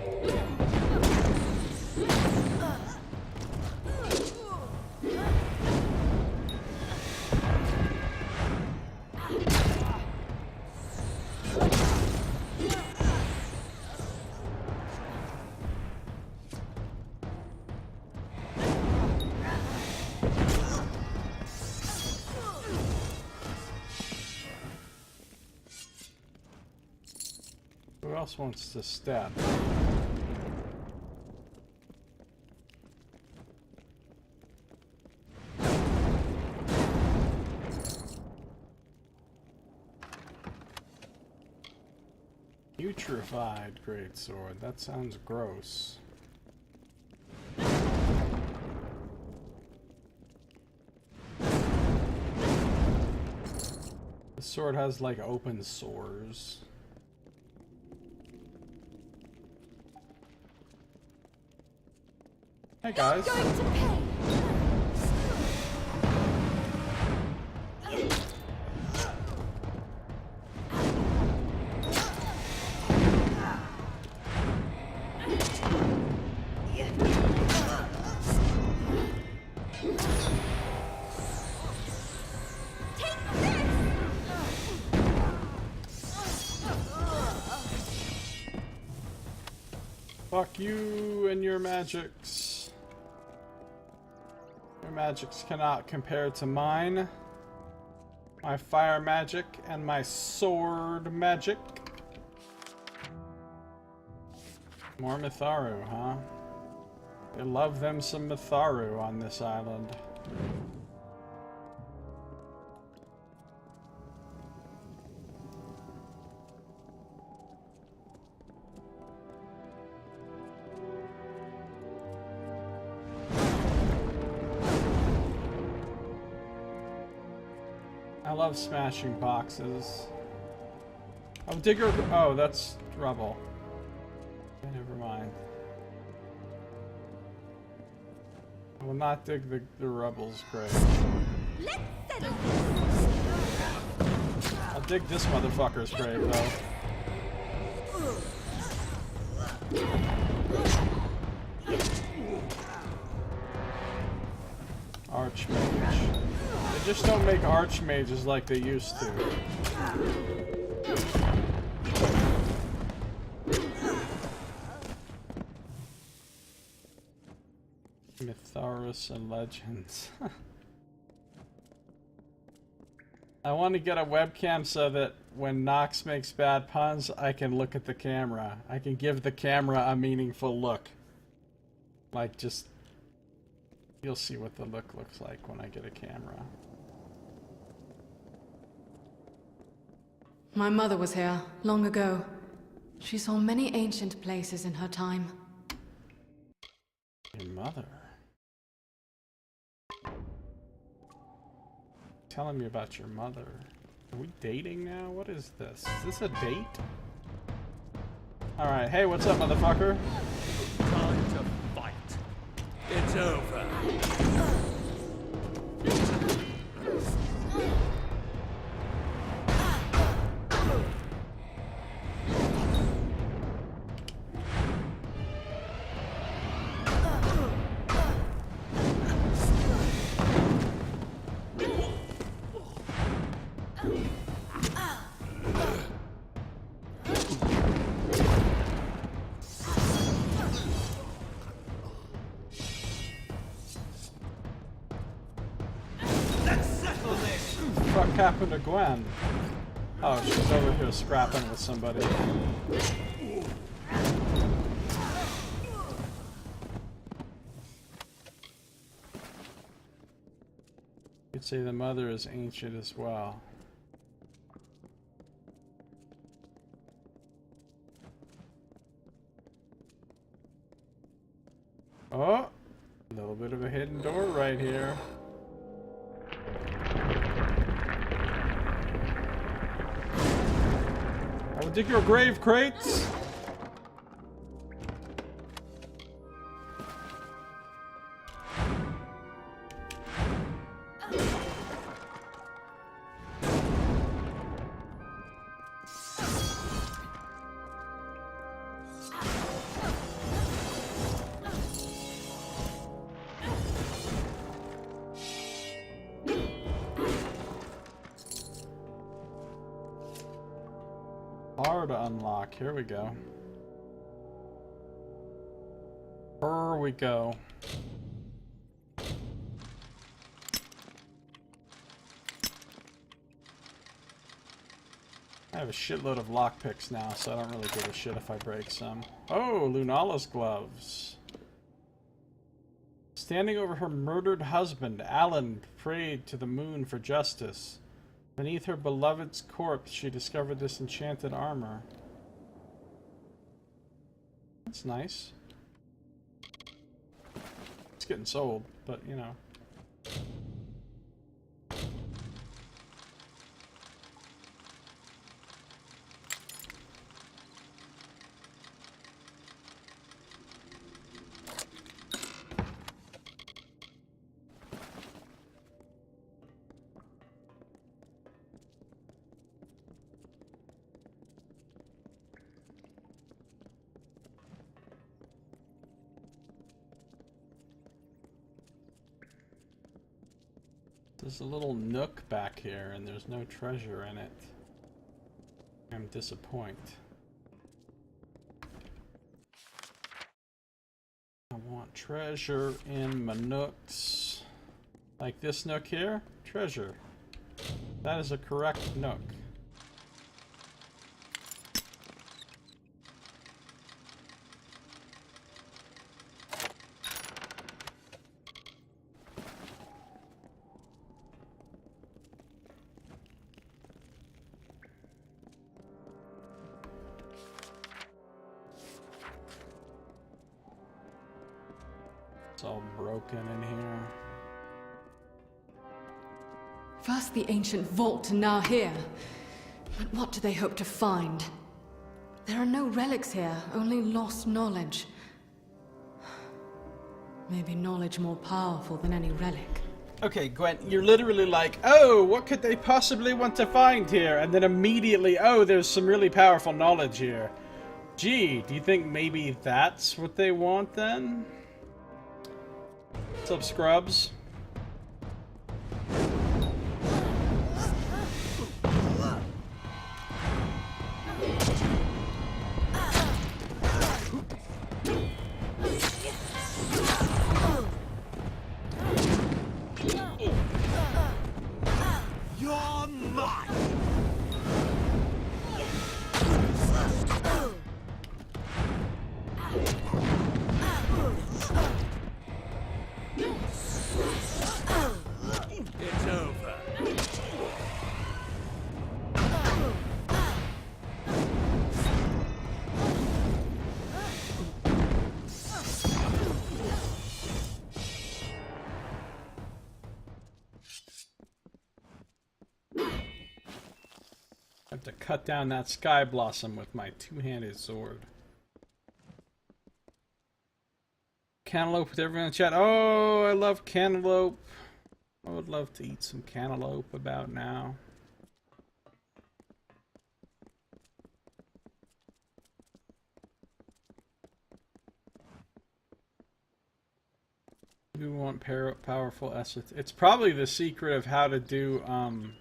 [SPEAKER 1] Who else wants to step? Putrefied greatsword. That sounds gross. The sword has like open sores. Hey guys. Fuck you and your magics. Your magics cannot compare to mine. My fire magic and my sword magic. More Mitharu, huh? They love them some Mitharu on this island. I love smashing boxes. Oh, digger. Oh, that's rubble. Okay, never mind. I will not dig the rubble's grave. I'll dig this motherfucker's grave, though. Archmage. They just don't make archmages like they used to. Mythaurus and Legends. I want to get a webcam so that when Nox makes bad puns, I can look at the camera. I can give the camera a meaningful look. Like, just... You'll see what the look looks like when I get a camera.
[SPEAKER 11] My mother was here, long ago. She saw many ancient places in her time.
[SPEAKER 1] Your mother? Telling me about your mother. Are we dating now? What is this? Is this a date? Alright, hey, what's up, motherfucker?
[SPEAKER 5] Time to fight. It's over.
[SPEAKER 1] What happened to Gwen? Oh, she's over here scrapping with somebody. You'd say the mother is ancient as well. Oh! A little bit of a hidden door right here. I will dig your grave, crates! Bar to unlock. Here we go. Here we go. I have a shitload of lockpicks now, so I don't really give a shit if I break some. Oh, Lunala's gloves. Standing over her murdered husband, Alan prayed to the moon for justice. Beneath her beloved's corpse, she discovered this enchanted armor. That's nice. It's getting sold, but you know. There's a little nook back here, and there's no treasure in it. I'm disappointed. I want treasure in my nooks. Like this nook here? Treasure. That is a correct nook. It's all broken in here.
[SPEAKER 11] First the ancient vault, and now here. But what do they hope to find? There are no relics here, only lost knowledge. Maybe knowledge more powerful than any relic.
[SPEAKER 1] Okay, Gwent, you're literally like, oh, what could they possibly want to find here? And then immediately, oh, there's some really powerful knowledge here. Gee, do you think maybe that's what they want then? What's up, scrubs?
[SPEAKER 15] You're mine!
[SPEAKER 5] It's over.
[SPEAKER 1] I have to cut down that sky blossom with my two-handed sword. Cantaloupe with everyone in the chat. Oh, I love cantaloupe. I would love to eat some cantaloupe about now. We want powerful essence. It's probably the secret of how to do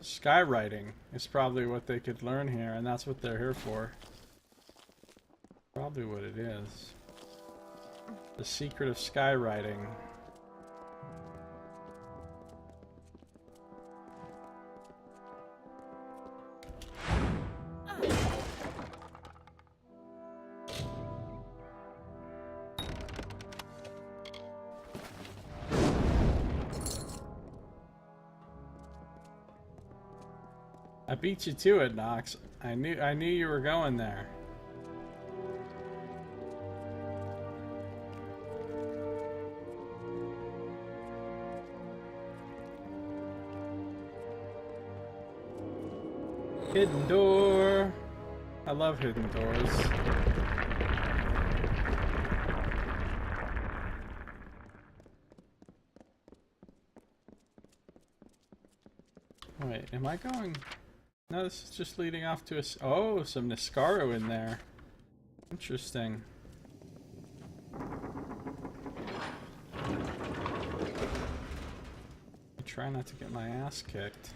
[SPEAKER 1] skywriting. It's probably what they could learn here, and that's what they're here for. Probably what it is. The secret of skywriting. I beat you to it, Nox. I knew you were going there. Hidden door. I love hidden doors. Wait, am I going? No, this is just leading off to a... Oh, some Niscaro in there. Interesting. I try not to get my ass kicked.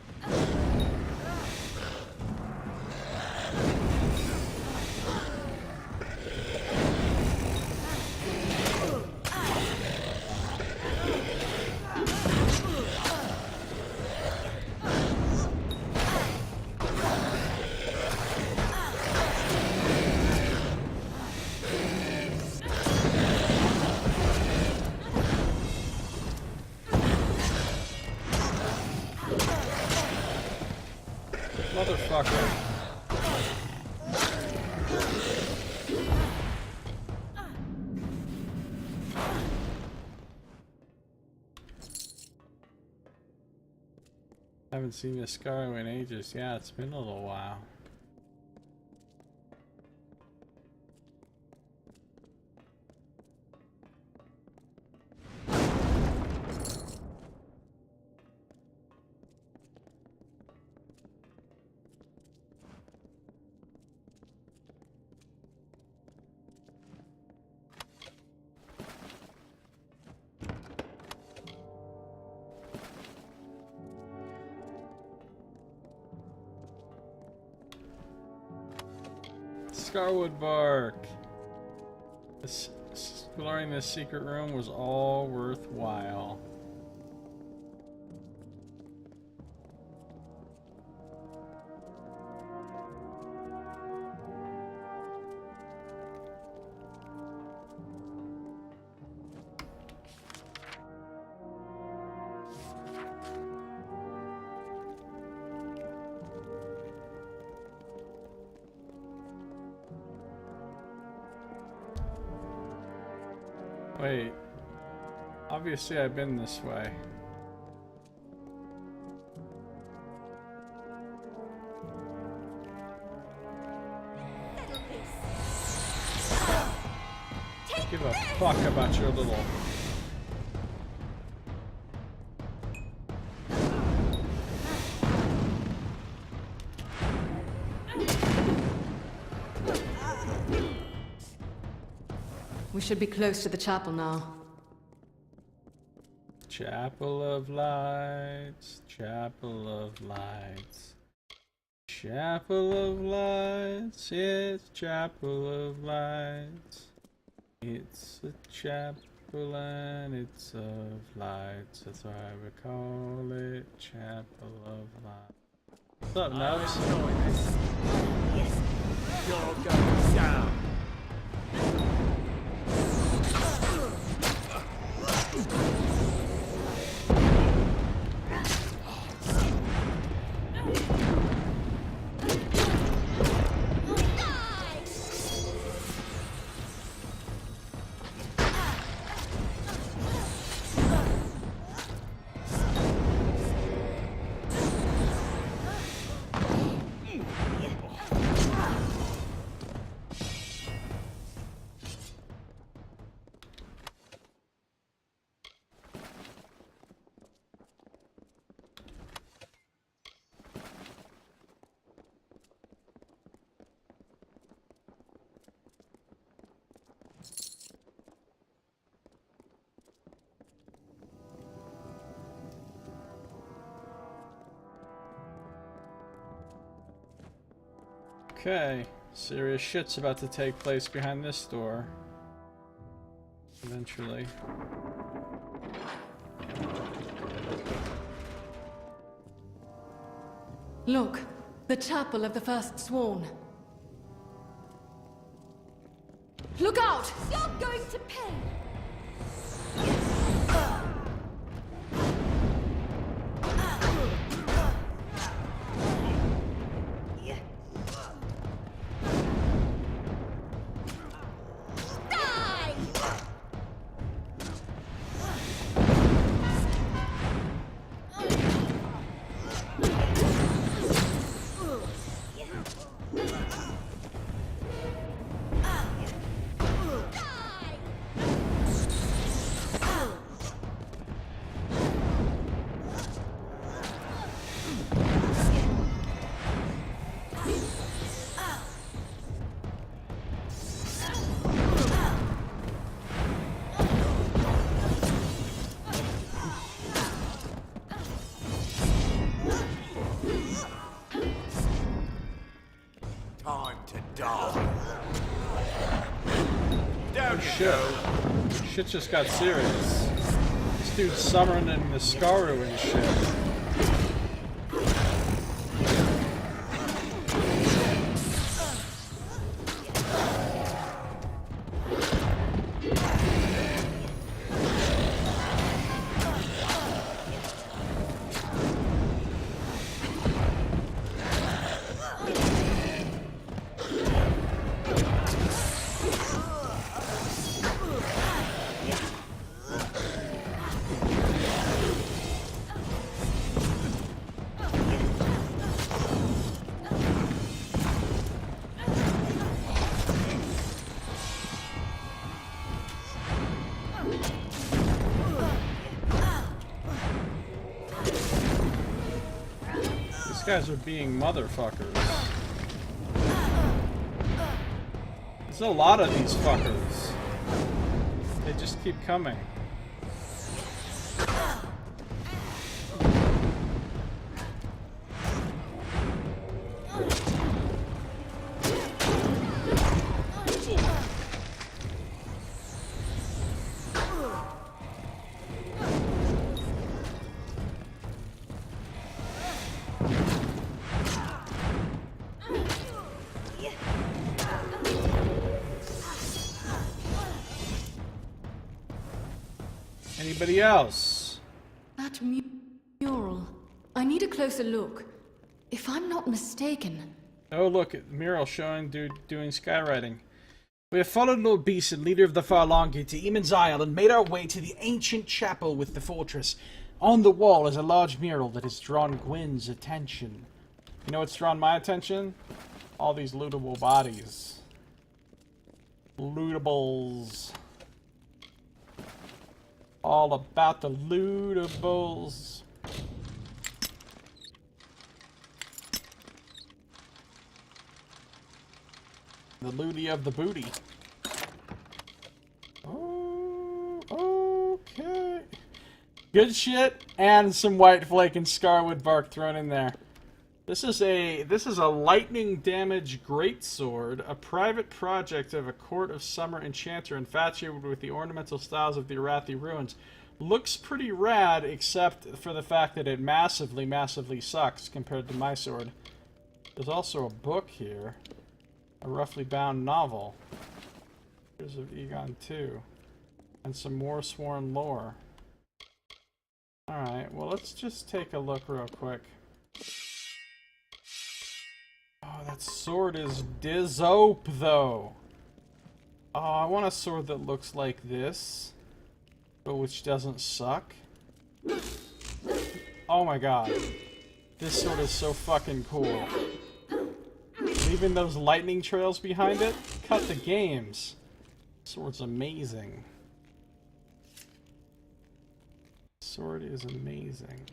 [SPEAKER 1] motherfucker. Haven't seen this Scarrow in ages. Yeah, it's been a little while. Scarwood bark. Exploring this secret room was all worthwhile. Wait, obviously I've been this way. Give a fuck about your little...
[SPEAKER 11] We should be close to the chapel now.
[SPEAKER 1] Chapel of Lights, Chapel of Lights, Chapel of Lights, it's Chapel of Lights. It's a chapel and it's of lights, that's why we call it Chapel of Lights. What's up, Nubs?
[SPEAKER 15] Yes, you're going down.
[SPEAKER 1] Okay, serious shit's about to take place behind this door. Eventually.
[SPEAKER 11] Look, the chapel of the First Sworn. Look out!
[SPEAKER 10] You're going to pay!
[SPEAKER 1] Shit just got serious. This dude's summoning the Scarrow and shit. guys are being motherfuckers. There's a lot of these fuckers. They just keep coming. Anybody else?
[SPEAKER 11] That mural. I need a closer look. If I'm not mistaken.
[SPEAKER 1] Oh, look, a mural showing dude doing skywriting. We have followed Lord Beeson, leader of the Farlongi, to Eamon's Isle and made our way to the ancient chapel with the fortress. On the wall is a large mural that has drawn Gwyn's attention. You know what's drawn my attention? All these lootable bodies. Lootables. All about the lootables. The looty of the booty. Oh, okay. Good shit and some white flake and scarwood bark thrown in there. This is a lightning damage greatsword, a private project of a court of summer enchanter infatuated with the ornamental styles of the Arathi ruins. Looks pretty rad, except for the fact that it massively, massively sucks compared to my sword. There's also a book here. A roughly bound novel. Here's of Egon 2. And some more sworn lore. Alright, well let's just take a look real quick. Oh, that sword is dizope, though. Oh, I want a sword that looks like this, but which doesn't suck. Oh my god. This sword is so fucking cool. Leaving those lightning trails behind it? Cut the games. Sword's amazing. Sword is amazing.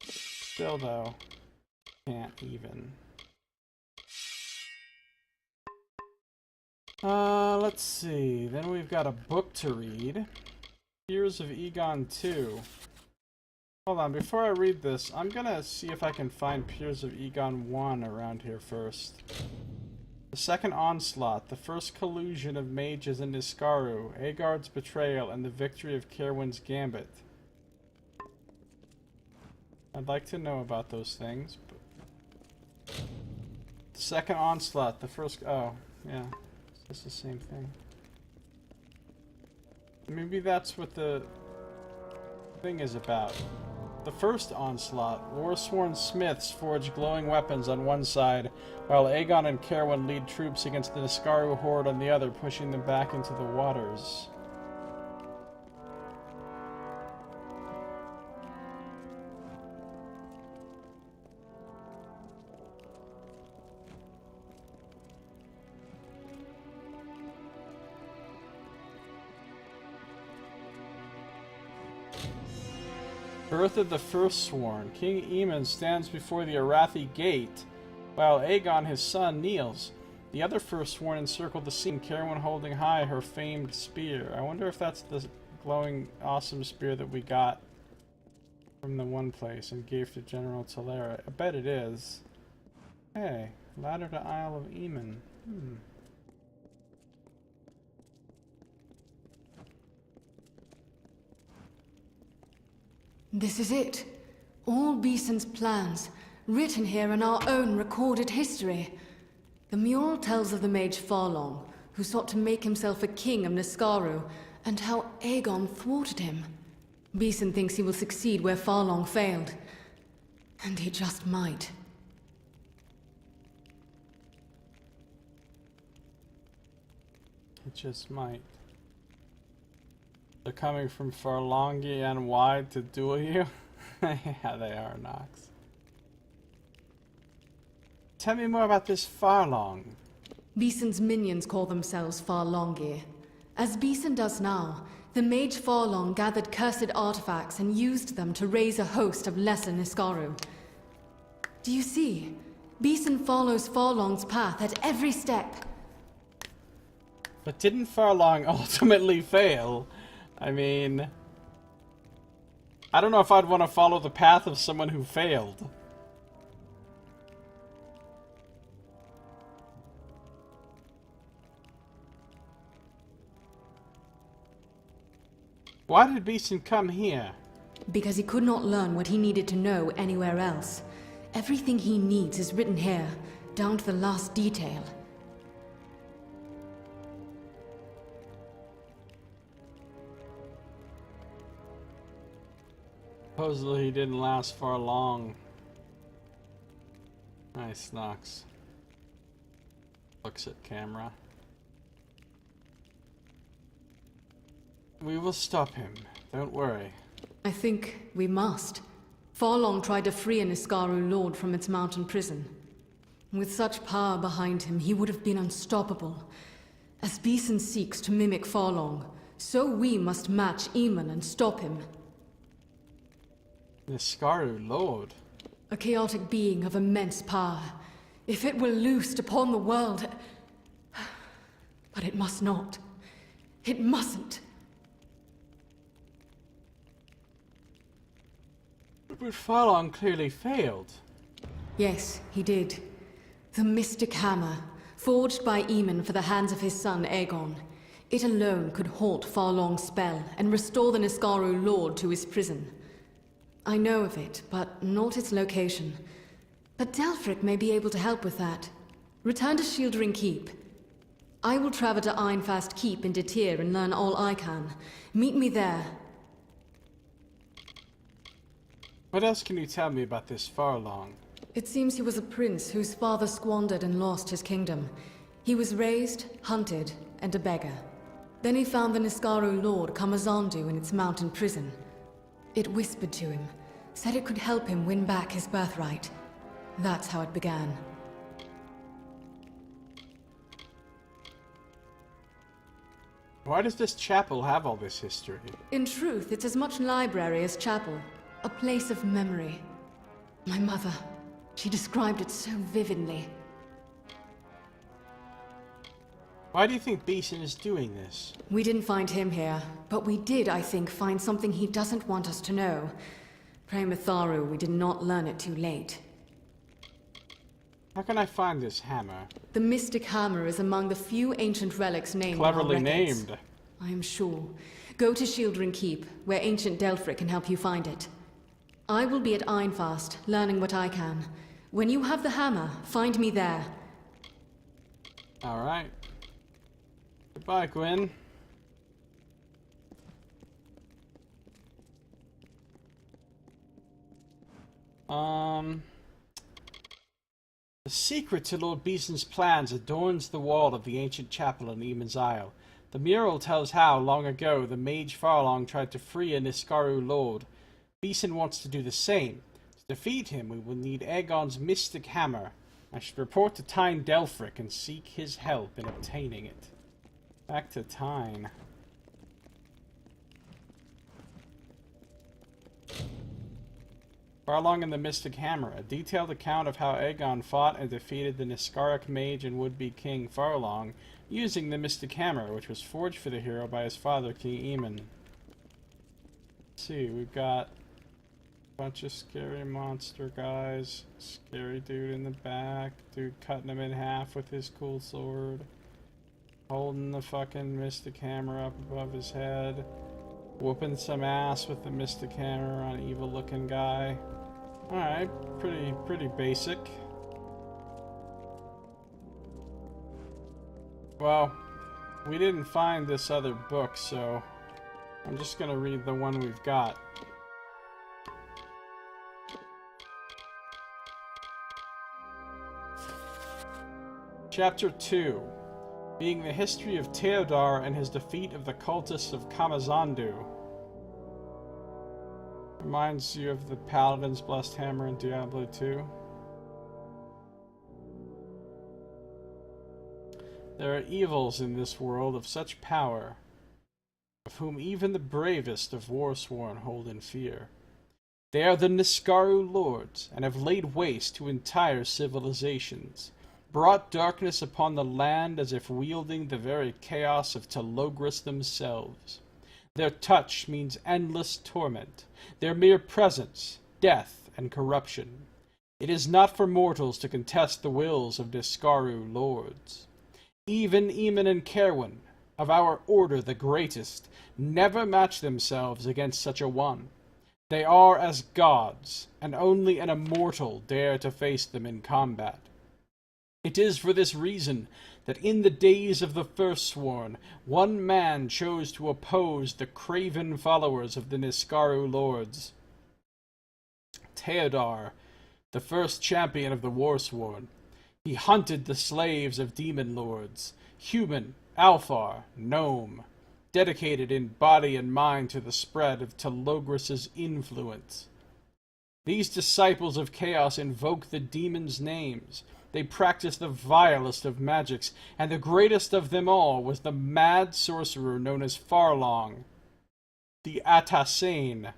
[SPEAKER 1] Still, though, can't even. Let's see. Then we've got a book to read. Tears of Egon 2. Hold on, before I read this, I'm gonna see if I can find Tears of Egon 1 around here first. The second onslaught, the first collusion of mages in Niskaru, Agard's betrayal, and the victory of Kerwin's gambit. I'd like to know about those things. But... The second onslaught, the first... Oh, yeah. It's the same thing. Maybe that's what the thing is about. The first onslaught, war-sworn smiths forge glowing weapons on one side, while Aegon and Kerwin lead troops against the Niskaru horde on the other, pushing them back into the waters. Birth of the First-Sworn. King Aemon stands before the Arathi gate, while Aegon, his son, kneels. The other First-Sworn encircle the scene, Kerwin holding high her famed spear. I wonder if that's the glowing, awesome spear that we got from the one place and gave to General Talera. I bet it is. Hey, ladder to Isle of Aemon.
[SPEAKER 11] This is it. All Beeson's plans, written here in our own recorded history. The mural tells of the mage Farlong, who sought to make himself a king of Niskaru, and how Aegon thwarted him. Beeson thinks he will succeed where Farlong failed. And he just might.
[SPEAKER 1] He just might. They're coming from Farlongi and wide to duel you? Yeah, they are, Nox. Tell me more about this Farlong.
[SPEAKER 11] Beeson's minions call themselves Farlongi. As Beeson does now, the mage Farlong gathered cursed artifacts and used them to raise a host of lesser Niskaru. Do you see? Beeson follows Farlong's path at every step.
[SPEAKER 1] But didn't Farlong ultimately fail? I mean, I don't know if I'd want to follow the path of someone who failed. Why did Beeson come here?
[SPEAKER 11] Because he could not learn what he needed to know anywhere else. Everything he needs is written here, down to the last detail.
[SPEAKER 1] Supposedly he didn't last for long. Nice, Nox. Looks at camera. We will stop him. Don't worry.
[SPEAKER 11] I think we must. Farlong tried to free an Niskaru lord from its mountain prison. With such power behind him, he would have been unstoppable. As Beeson seeks to mimic Farlong, so we must match Eamon and stop him.
[SPEAKER 1] Niskaru lord?
[SPEAKER 11] A chaotic being of immense power. If it were loosed upon the world... But it must not. It mustn't.
[SPEAKER 1] But Farlong clearly failed.
[SPEAKER 11] Yes, he did. The Mystic Hammer, forged by Eamon for the hands of his son Aegon. It alone could halt Farlong's spell and restore the Niskaru Lord to his prison. I know of it, but not its location. But Delphric may be able to help with that. Return to Shieldring Keep. I will travel to Ironfast Keep in Detir and learn all I can. Meet me there.
[SPEAKER 1] What else can you tell me about this Farlong?
[SPEAKER 11] It seems he was a prince whose father squandered and lost his kingdom. He was raised, hunted, and a beggar. Then he found the Niskaru Lord Kamazandu in its mountain prison. It whispered to him, said it could help him win back his birthright. That's how it began.
[SPEAKER 1] Why does this chapel have all this history?
[SPEAKER 11] In truth, it's as much library as chapel. A place of memory. My mother, she described it so vividly.
[SPEAKER 1] Why do you think Beeson is doing this?
[SPEAKER 11] We didn't find him here, but we did, I think, find something he doesn't want us to know. Pray Mitharu, we did not learn it too late.
[SPEAKER 1] How can I find this hammer?
[SPEAKER 11] The Mystic Hammer is among the few ancient relics named
[SPEAKER 1] Cleverly
[SPEAKER 11] in our records.
[SPEAKER 1] named.
[SPEAKER 11] I am sure. Go to Shieldring Keep, where ancient Delphric can help you find it. I will be at Ironfast, learning what I can. When you have the hammer, find me there.
[SPEAKER 1] Alright. Goodbye, Gwyn. The secret to Lord Beeson's plans adorns the wall of the ancient chapel in Eamon's Isle. The mural tells how, long ago, the mage Farlong tried to free a Niskaru lord. Beeson wants to do the same. To defeat him, we will need Aegon's mystic hammer. I should report to Tyne Delphric and seek his help in obtaining it. Back to Tyne. Farlong and the Mystic Hammer, a detailed account of how Aegon fought and defeated the Niskaric mage and would-be king Farlong, using the Mystic Hammer, which was forged for the hero by his father, King Aemon. Let's see, we've got a bunch of scary monster guys, scary dude in the back, dude cutting him in half with his cool sword, holding the fucking Mystic Hammer up above his head, whooping some ass with the Mystic Hammer on evil looking guy. Alright, pretty basic. Well, we didn't find this other book, so I'm just gonna read the one we've got. Chapter 2. Being the history of Theodar and his defeat of the cultists of Kamazandu. Reminds you of the Paladin's Blessed Hammer in Diablo 2. There are evils in this world of such power, of whom even the bravest of Warsworn hold in fear. They are the Niskaru lords, and have laid waste to entire civilizations, brought darkness upon the land as if wielding the very chaos of Telogris themselves. Their touch means endless torment, their mere presence, death and corruption. It is not for mortals to contest the wills of Niskaru lords. Even Eamon and Kerwin, of our order the greatest, never match themselves against such a one. They are as gods, and only an immortal dare to face them in combat. It is for this reason that in the days of the Firstsworn, one man chose to oppose the craven followers of the Niskaru lords. Theodar, the first champion of the Warsworn. He hunted the slaves of demon lords, human, Alfar, gnome, dedicated in body and mind to the spread of Telogris' influence. These disciples of chaos invoke the demons' names. They practice the vilest of magics, and the greatest of them all was the mad sorcerer known as Farlong, the Atasane.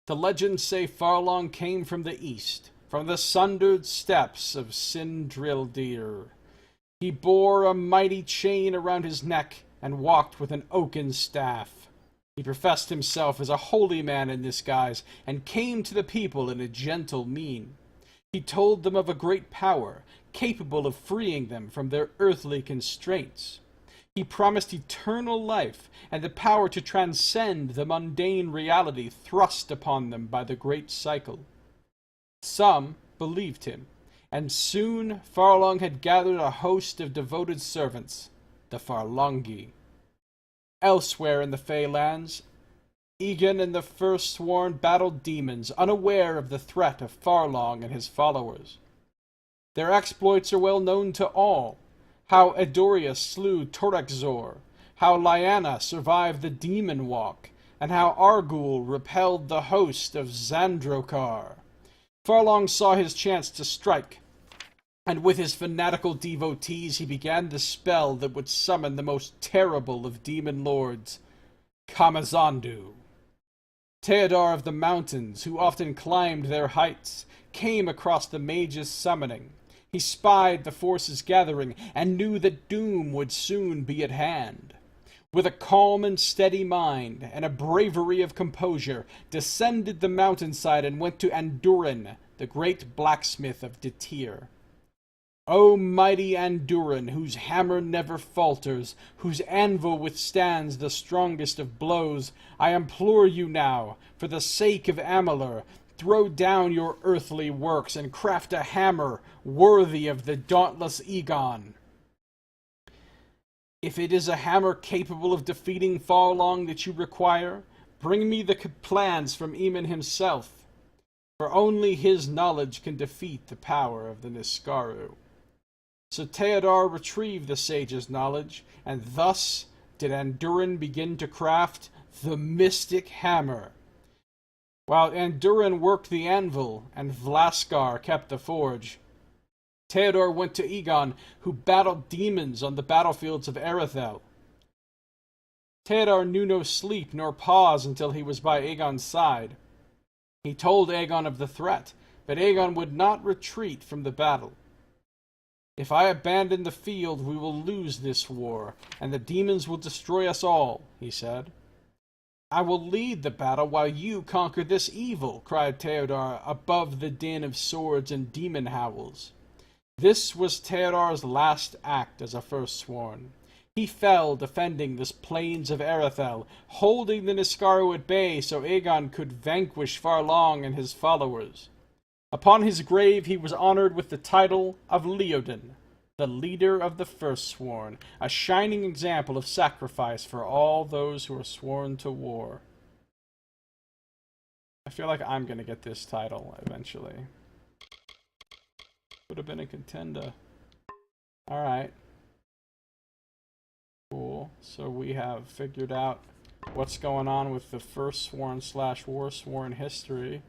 [SPEAKER 1] The legends say Farlong came from the east, from the sundered steppes of Sindrildir. He bore a mighty chain around his neck and walked with an oaken staff. He professed himself as a holy man in disguise, and came to the people in a gentle mien. He told them of a great power, capable of freeing them from their earthly constraints. He promised eternal life, and the power to transcend the mundane reality thrust upon them by the great cycle. Some believed him, and soon Farlong had gathered a host of devoted servants, the Farlongi. Elsewhere in the Feylands, Egan and the Firstsworn battled demons, unaware of the threat of Farlong and his followers. Their exploits are well known to all, how Edorius slew Torexor, how Lyanna survived the Demon Walk, and how Argul repelled the host of Zandrokar. Farlong saw his chance to strike, and with his fanatical devotees he began the spell that would summon the most terrible of demon lords, Kamazandu. Theodar of the Mountains, who often climbed their heights, came across the mage's summoning. He spied the forces gathering, and knew that doom would soon be at hand. With a calm and steady mind, and a bravery of composure, descended the mountainside and went to Andurin, the great blacksmith of Detir. O mighty Andurin, whose hammer never falters, whose anvil withstands the strongest of blows, I implore you now, for the sake of Amalur, throw down your earthly works and craft a hammer worthy of the dauntless Egon. If it is a hammer capable of defeating Farlong that you require, bring me the plans from Eamon himself, for only his knowledge can defeat the power of the Niskaru. So Theodar retrieved the sage's knowledge, and thus did Andurin begin to craft the mystic hammer. While Andurin worked the anvil, and Vlaskar kept the forge, Theodar went to Egon, who battled demons on the battlefields of Erethel. Theodar knew no sleep nor pause until he was by Aegon's side. He told Aegon of the threat, but Aegon would not retreat from the battle. If I abandon the field, we will lose this war, and the demons will destroy us all, he said. I will lead the battle while you conquer this evil, cried Theodar above the din of swords and demon howls. This was Theodar's last act as a Firstsworn. He fell defending the plains of Erethel, holding the Niskaru at bay so Aegon could vanquish Farlong and his followers. Upon his grave he was honored with the title of Leodin, the leader of the Firstsworn, a shining example of sacrifice for all those who are sworn to war. I feel like I'm going to get this title eventually. Would have been a contender. Alright. Cool. So we have figured out what's going on with the Firstsworn / Warsworn history.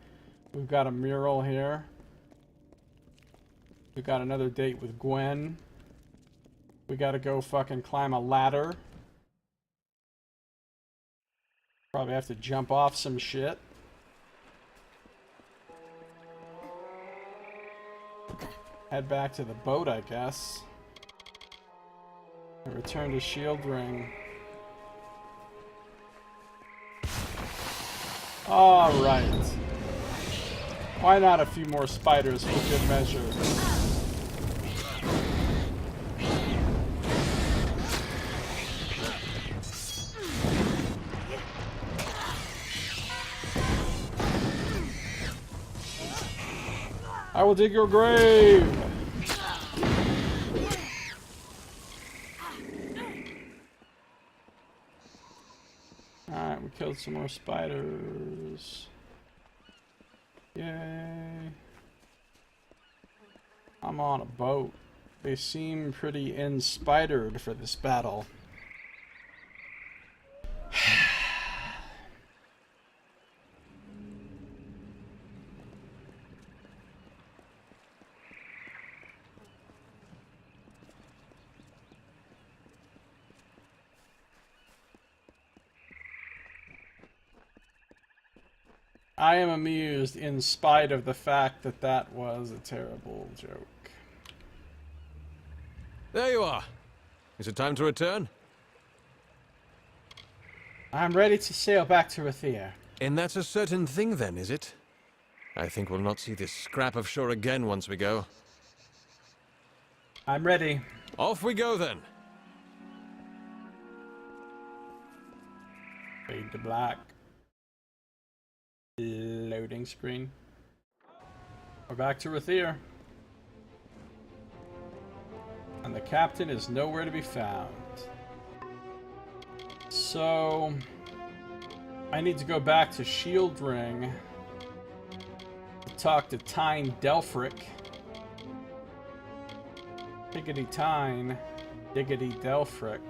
[SPEAKER 1] We've got a mural here. We got another date with Gwen. We gotta go fucking climb a ladder. Probably have to jump off some shit. Head back to the boat, I guess. And return to Shield Ring. Alright. Why not a few more spiders for good measure? I will dig your grave! Alright, we killed some more spiders. Yay. I'm on a boat. They seem pretty inspired for this battle. I am amused in spite of the fact that that was a terrible joke.
[SPEAKER 19] There you are. Is it time to return?
[SPEAKER 1] I'm ready to sail back to Rathia.
[SPEAKER 19] And that's a certain thing then, is it? I think we'll not see this scrap of shore again once we go.
[SPEAKER 1] I'm ready.
[SPEAKER 19] Off we go then.
[SPEAKER 1] Fade to black. Loading screen. We're back to Rathia. And the captain is nowhere to be found. So I need to go back to Shield Ring to talk to Tyne Delphric. Diggity Tyne, diggity Delphric.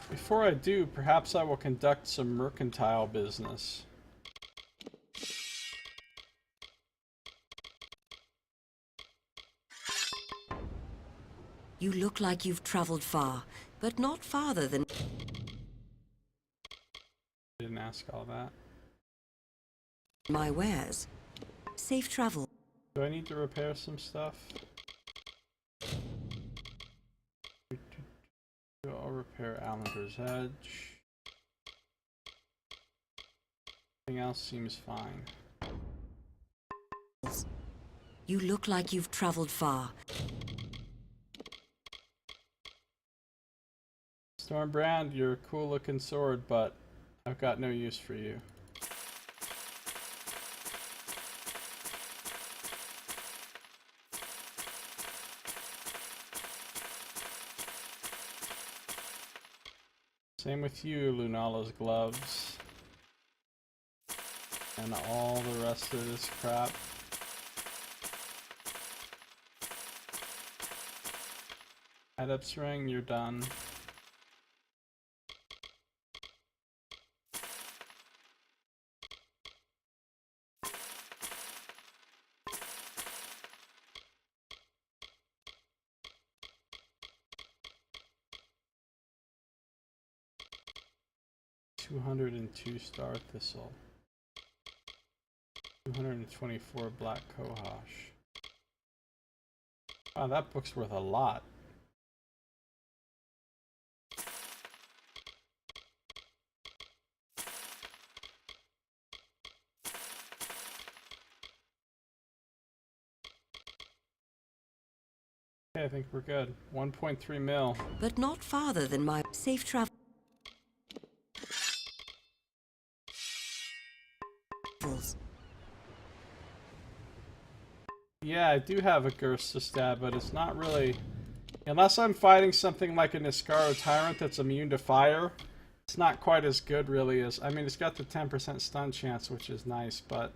[SPEAKER 1] Before I do, perhaps I will conduct some mercantile business.
[SPEAKER 20] You look like you've traveled far, but not farther than...
[SPEAKER 1] Didn't ask all that.
[SPEAKER 20] My wares. Safe travel.
[SPEAKER 1] Do I need to repair some stuff? I'll repair Alander's Edge. Everything else seems fine.
[SPEAKER 20] You look like you've traveled far.
[SPEAKER 1] Stormbrand, you're a cool looking sword, but I've got no use for you. Same with you, Lunala's gloves. And all the rest of this crap. Adept's Ring, you're done. $202 Star Thistle. 224 Black Cohosh. Wow, that book's worth a lot. Okay, I think we're good. 1.3 mil.
[SPEAKER 20] But not farther than my safe travel.
[SPEAKER 1] Yeah, I do have a Gerst to stab, but it's not really... Unless I'm fighting something like a Niskaro Tyrant that's immune to fire, it's not quite as good really as... I mean, it's got the 10% stun chance, which is nice, but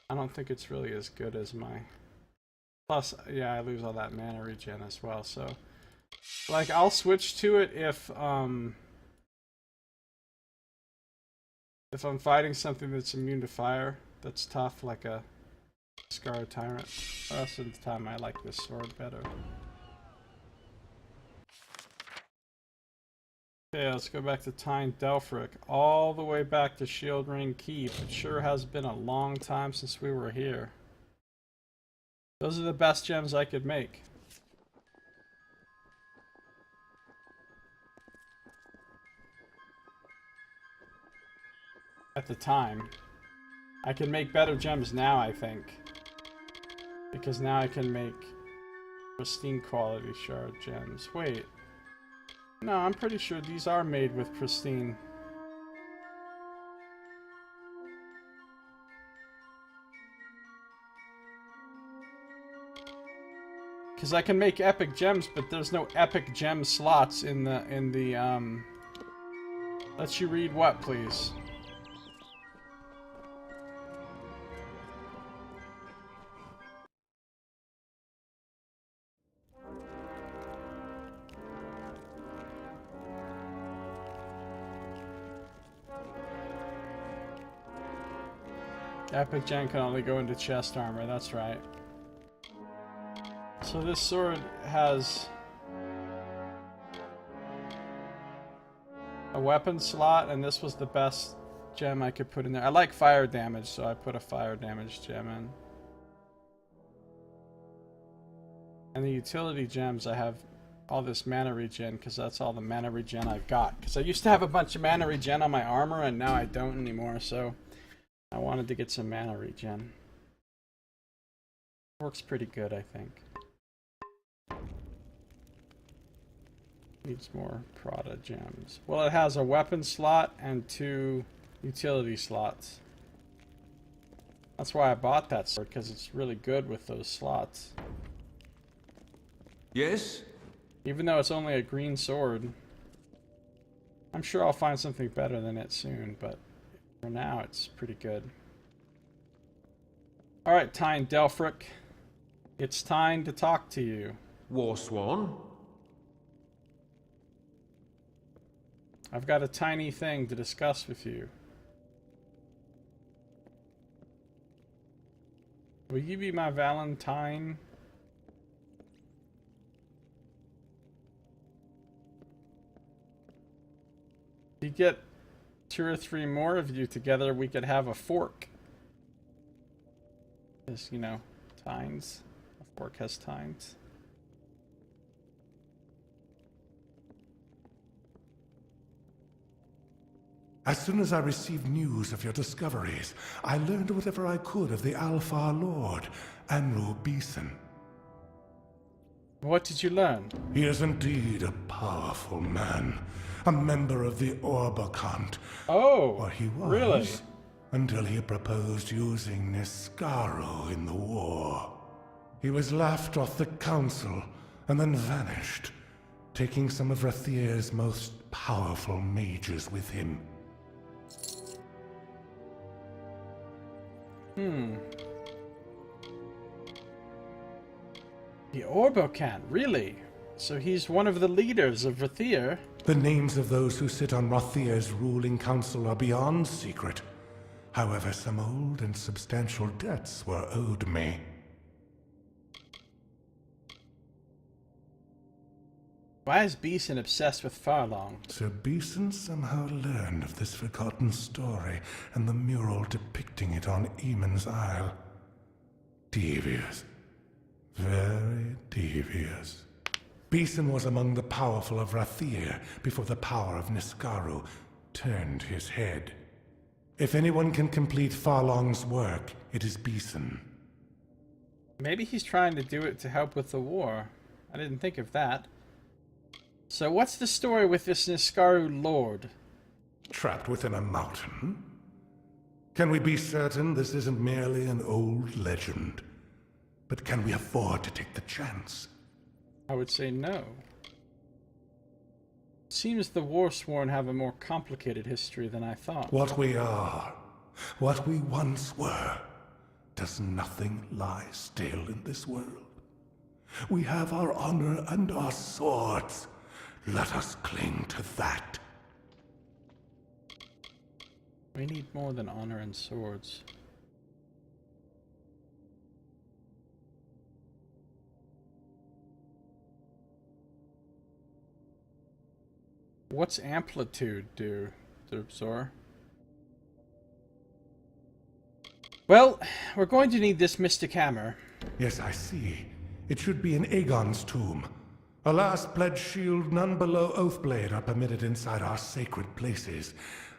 [SPEAKER 1] I don't think it's really as good as my... Plus, yeah, I lose all that mana regen as well, so... Like, I'll switch to it if I'm fighting something that's immune to fire, that's tough, like a Scar Tyrant. The rest of the time I like this sword better. Okay, let's go back to Tyne Delphric. All the way back to Shield Ring Keep. It sure has been a long time since we were here. Those are the best gems I could make. At the time. I can make better gems now, I think. Because now I can make pristine quality shard gems. Wait. No, I'm pretty sure these are made with pristine. Because I can make epic gems, but there's no epic gem slots in the Let you read what, please? Epic gem can only go into chest armor, that's right. So this sword has a weapon slot, and this was the best gem I could put in there. I like fire damage, so I put a fire damage gem in. And the utility gems, I have all this mana regen, because that's all the mana regen I've got. Because I used to have a bunch of mana regen on my armor, and now I don't anymore, so I wanted to get some mana regen. Works pretty good, I think. Needs more Prada gems. Well, it has a weapon slot and 2 utility slots. That's why I bought that sword, because it's really good with those slots.
[SPEAKER 8] Yes?
[SPEAKER 1] Even though it's only a green sword. I'm sure I'll find something better than it soon, but for now it's pretty good. Alright, Tyne Delphric. It's time to talk to you.
[SPEAKER 8] Warsworn?
[SPEAKER 1] I've got a tiny thing to discuss with you. Will you be my Valentine? If you get 2 or 3 more of you together, we could have a fork. Because, you know, tines. A fork has tines.
[SPEAKER 9] As soon as I received news of your discoveries, I learned whatever I could of the Alfar Lord, Anru Beeson.
[SPEAKER 1] What did you learn?
[SPEAKER 9] He is indeed a powerful man, a member of the Orbakant.
[SPEAKER 1] Oh,
[SPEAKER 9] or he was,
[SPEAKER 1] really?
[SPEAKER 9] Until he proposed using Niskaru in the war. He was laughed off the council and then vanished, taking some of Rathir's most powerful mages with him.
[SPEAKER 1] The Orbakant, really? So he's one of the leaders of Rathir?
[SPEAKER 9] The names of those who sit on Rathir's ruling council are beyond secret. However, some old and substantial debts were owed me.
[SPEAKER 1] Why is Beeson obsessed with Farlong?
[SPEAKER 9] Sir Beeson somehow learned of this forgotten story and the mural depicting it on Eamon's Isle. Devious. Very devious. Beeson was among the powerful of Rathir before the power of Niskaru turned his head. If anyone can complete Farlong's work, it is Beeson.
[SPEAKER 1] Maybe he's trying to do it to help with the war. I didn't think of that. So what's the story with this Niskaru Lord?
[SPEAKER 9] Trapped within a mountain? Can we be certain this isn't merely an old legend? But can we afford to take the chance?
[SPEAKER 1] I would say no. It seems the Warsworn have a more complicated history than I thought.
[SPEAKER 9] What we are, what we once were, does nothing lie still in this world. We have our honor and our swords. Let us cling to that.
[SPEAKER 1] We need more than honor and swords. What's amplitude do, Derbzor? Well, we're going to need this mystic hammer.
[SPEAKER 21] Yes, I see. It should be in Aegon's tomb. Alas, pledge shield, none below Oathblade are permitted inside our sacred places.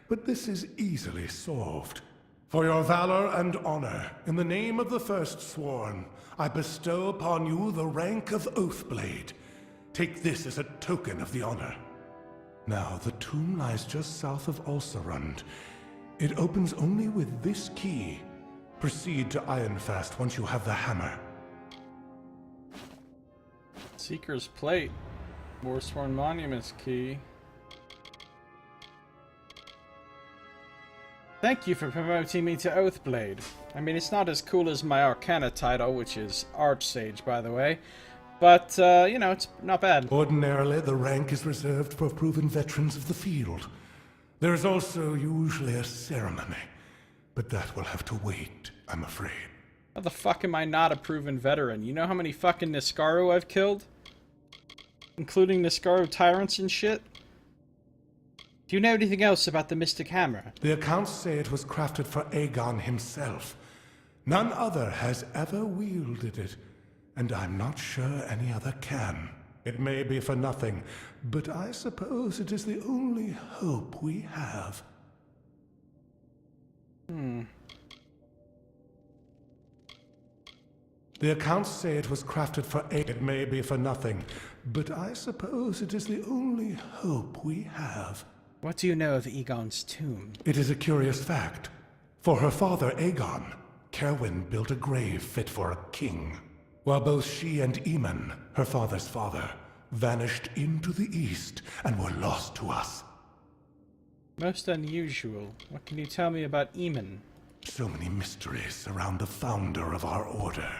[SPEAKER 21] But this is easily solved. For your valor and honor, in the name of the First Sworn, I bestow upon you the rank of Oathblade. Take this as a token of the honor. Now, the tomb lies just south of Ulcerund. It opens only with this key. Proceed to Ironfast once you have the hammer.
[SPEAKER 1] Seeker's Plate. Forsworn Monuments Key. Thank you for promoting me to Oathblade. I mean, it's not as cool as my Arcana title, which is Archsage, by the way. But, you know, it's not bad.
[SPEAKER 21] Ordinarily, the rank is reserved for proven veterans of the field. There is also usually a ceremony. But that will have to wait, I'm afraid.
[SPEAKER 1] How the fuck am I not a proven veteran? You know how many fucking Niskaru I've killed? Including Niskaru tyrants and shit? Do you know anything else about the Mystic Hammer?
[SPEAKER 21] The accounts say it was crafted for Aegon himself. None other has ever wielded it, and I'm not sure any other can. It may be for nothing, but I suppose it is the only hope we have. The accounts say it was crafted for Aegon. It may be for nothing, but I suppose it is the only hope we have.
[SPEAKER 1] What do you know of Aegon's tomb?
[SPEAKER 21] It is a curious fact. For her father, Aegon, Cerwyn built a grave fit for a king, while both she and Aemon, her father's father, vanished into the east and were lost to us.
[SPEAKER 1] Most unusual. What can you tell me about Aemon?
[SPEAKER 21] So many mysteries surround the founder of our order.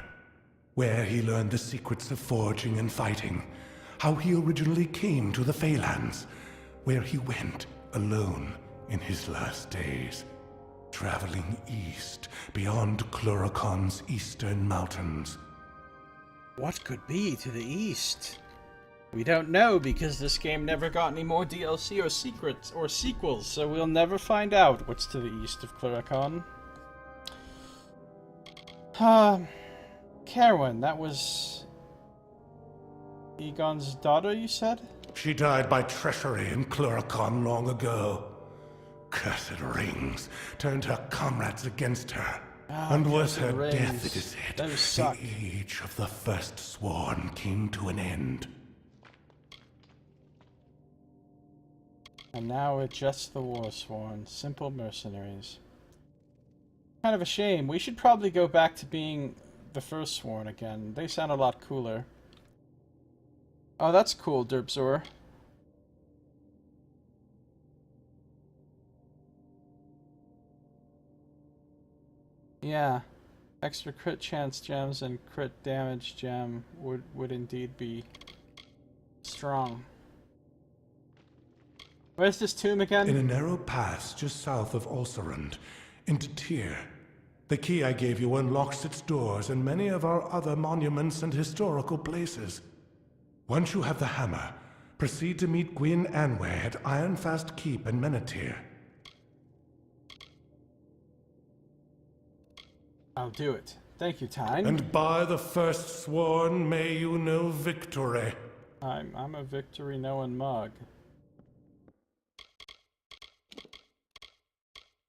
[SPEAKER 21] Where he learned the secrets of forging and fighting, how he originally came to the Phalanx, where he went alone in his last days, traveling east beyond Cluracon's eastern mountains.
[SPEAKER 1] What could be to the east? We don't know because this game never got any more DLC or secrets or sequels, so we'll never find out what's to the east of Cluracon. Cerwyn, that was Aegon's daughter, you said?
[SPEAKER 21] She died by treachery in Cluracon long ago. Cursed rings turned her comrades against her. And was her death, it is said, the age of the First Sworn came to an end.
[SPEAKER 1] And now we're just the Warsworn, simple mercenaries. Kind of a shame. We should probably go back to being the First Sworn again. They sound a lot cooler. Oh, that's cool, Derbzor. Yeah. Extra crit chance gems and crit damage gem would indeed be strong. Where's this tomb again?
[SPEAKER 21] In a narrow pass just south of Ulcerund, into Tyr. The key I gave you unlocks its doors and many of our other monuments and historical places. Once you have the hammer, proceed to meet Gwyn Anway at Ironfast Keep in Menethir.
[SPEAKER 1] I'll do it. Thank you, Tyne.
[SPEAKER 21] And by the First Sworn, may you know victory.
[SPEAKER 1] I'm a victory-knowing mug.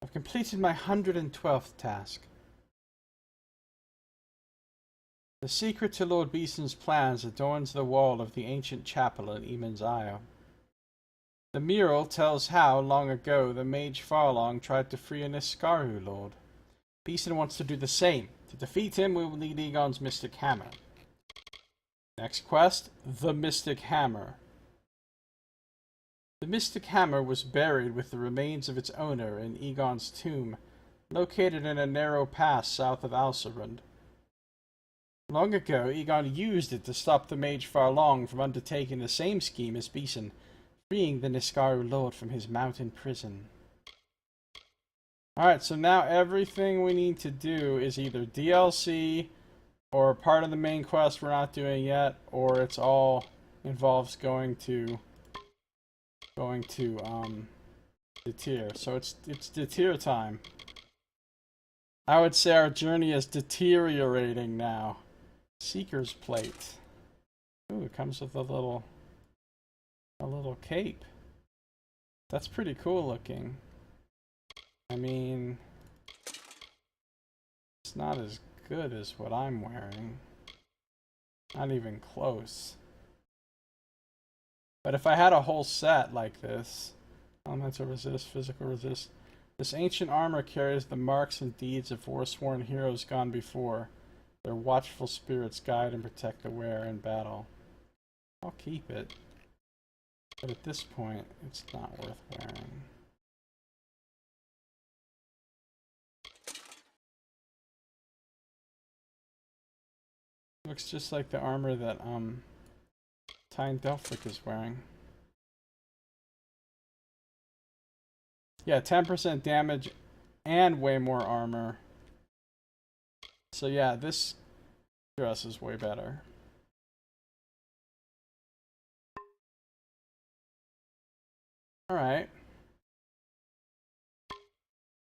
[SPEAKER 1] I've completed my 112th task. The secret to Lord Beeson's plans adorns the wall of the ancient chapel in Eamon's Isle. The mural tells how, long ago, the mage Farlong tried to free a Niskaru lord. Beeson wants to do the same. To defeat him, we will need Aegon's Mystic Hammer. Next quest, the Mystic Hammer. The Mystic Hammer was buried with the remains of its owner in Aegon's tomb, located in a narrow pass south of Ulcerund. Long ago, Aegon used it to stop the mage Farlong from undertaking the same scheme as Beeson, freeing the Niskaru lord from his mountain prison. Alright, so now everything we need to do is either DLC, or part of the main quest we're not doing yet, or it's all involves going to going to deter. So it's deter time. I would say our journey is deteriorating now. Seeker's plate. Ooh, it comes with a little cape. That's pretty cool looking. I mean, it's not as good as what I'm wearing. Not even close. But if I had a whole set like this, elemental resist, physical resist, this ancient armor carries the marks and deeds of forsworn heroes gone before. Their watchful spirits guide and protect the wearer in battle. I'll keep it. But at this point, it's not worth wearing. Looks just like the armor that Tyne Delphic is wearing. Yeah, 10% damage and way more armor. So yeah, this dress is way better. Alright.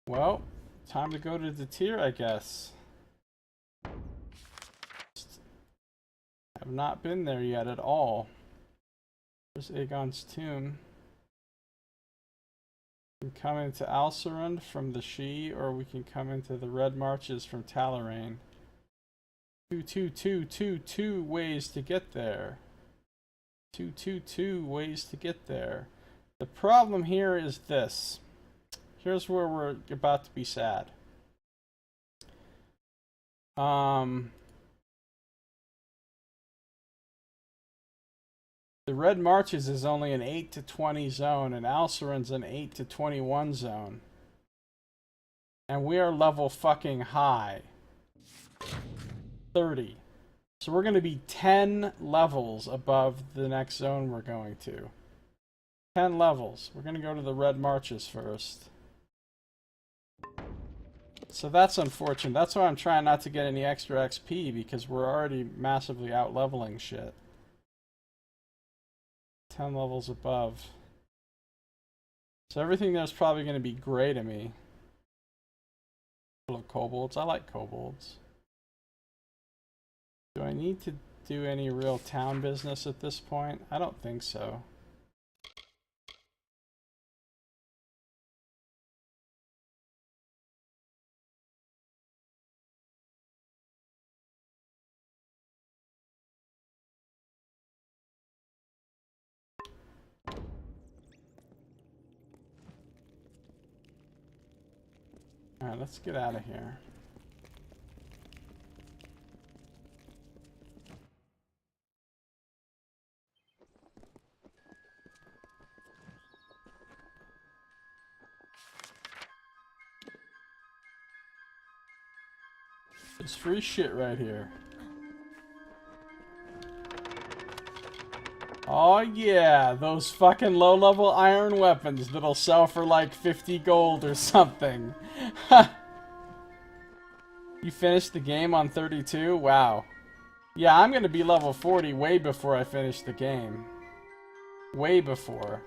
[SPEAKER 1] Well, time to go to the tier, I guess. Have not been there yet at all. There's Aegon's tomb. We can come into Alcerund from the She, or we can come into the Red Marches from Talarain. Two ways to get there. Two ways to get there. The problem here is this. Here's where we're about to be sad. The Red Marches is only an 8 to 20 zone, and Alcerund's an 8 to 21 zone. And we are level fucking high. 30. So we're going to be 10 levels above the next zone we're going to. 10 levels. We're going to go to the Red Marches first. So that's unfortunate. That's why I'm trying not to get any extra XP, because we're already massively out-leveling shit. 10 levels above. So everything there's probably going to be gray to me. Little kobolds. I like kobolds. Do I need to do any real town business at this point? I don't think so. Alright, let's get out of here. There's free shit right here. Oh yeah, those fucking low-level iron weapons that'll sell for like 50 gold or something. You finished the game on 32? Wow. Yeah, I'm gonna be level 40 way before I finish the game. Way before.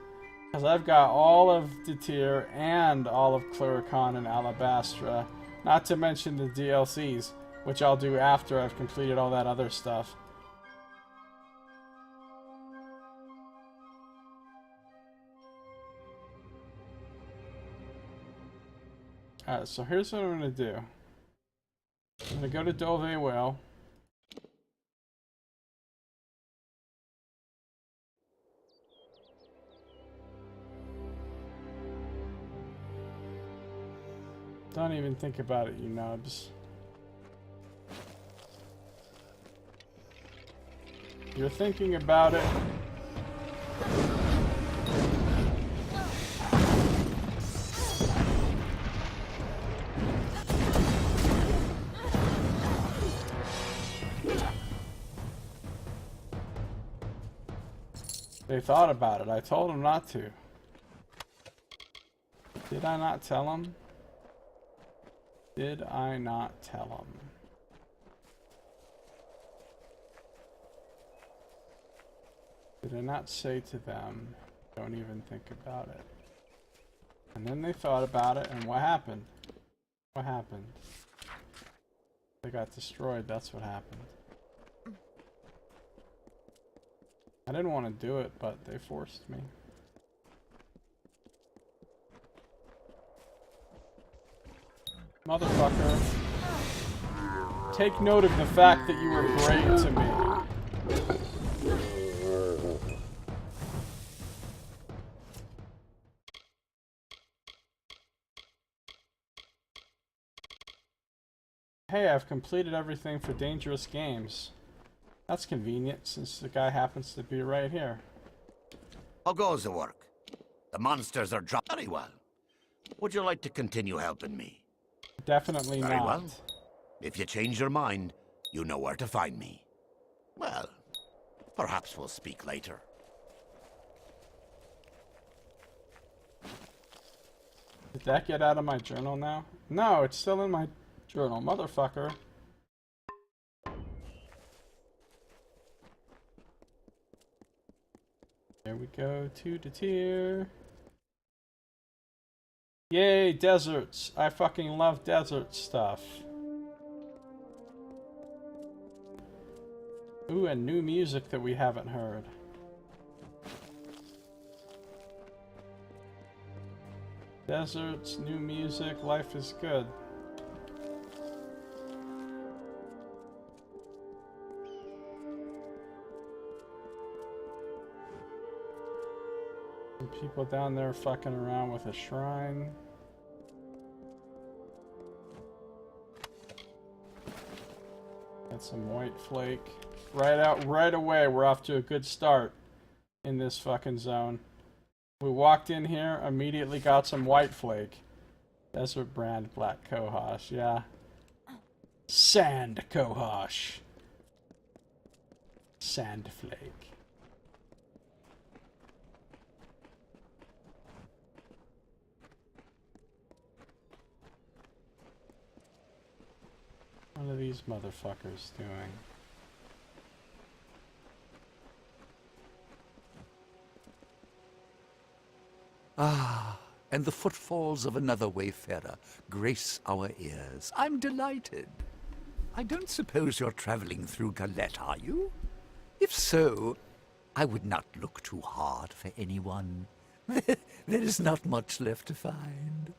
[SPEAKER 1] Because I've got all of Detir and all of Cluricon and Alabastra. Not to mention the DLCs, which I'll do after I've completed all that other stuff. Alright, so here's what I'm going to do. I'm going to go to Dove Well. Don't even think about it, you nubs. You're thinking about it. They thought about it. I told them not to. Did I not tell them? Did I not tell them? Did I not say to them, Don't even think about it. And then they thought about it, and what happened? What happened? They got destroyed, that's what happened. I didn't want to do it, but they forced me. Motherfucker. Take note of the fact that you were great to me. Hey, I've completed everything for Dangerous Games. That's convenient, since the guy happens to be right here.
[SPEAKER 2] How goes the work? The monsters are dropped very well. Would you like to continue helping me?
[SPEAKER 1] Definitely
[SPEAKER 2] Very
[SPEAKER 1] not.
[SPEAKER 2] well. If you change your mind, you know where to find me. Well, perhaps we'll speak later.
[SPEAKER 1] Did that get out of my journal now? No, it's still in my journal, motherfucker. There we go, 2 to tier. Yay, deserts. I fucking love desert stuff. Ooh, and new music that we haven't heard. Deserts, new music, life is good. Some people down there fucking around with a shrine. Got some white flake. Right away, we're off to a good start in this fucking zone. We walked in here, immediately got some white flake. Desert brand black cohosh, yeah. Sand cohosh. Sand flake. What are these motherfuckers doing?
[SPEAKER 14] Ah, and the footfalls of another wayfarer grace our ears. I'm delighted. I don't suppose you're traveling through Galette, are you? If so, I would not look too hard for anyone. There is not much left to find.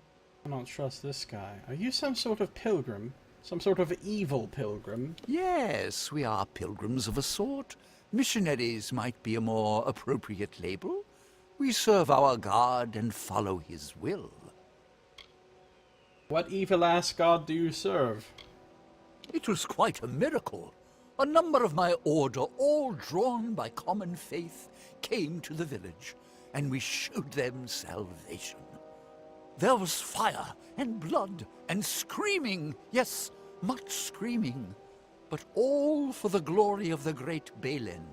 [SPEAKER 1] I don't trust this guy. Are you some sort of pilgrim? Some sort of evil pilgrim?
[SPEAKER 14] Yes, we are pilgrims of a sort. Missionaries might be a more appropriate label. We serve our God and follow his will.
[SPEAKER 1] What evil-ass god do you serve?
[SPEAKER 14] It was quite a miracle. A number of my order, all drawn by common faith, came to the village, and we showed them salvation. There was fire and blood and screaming, yes, much screaming, but all for the glory of the great Balin.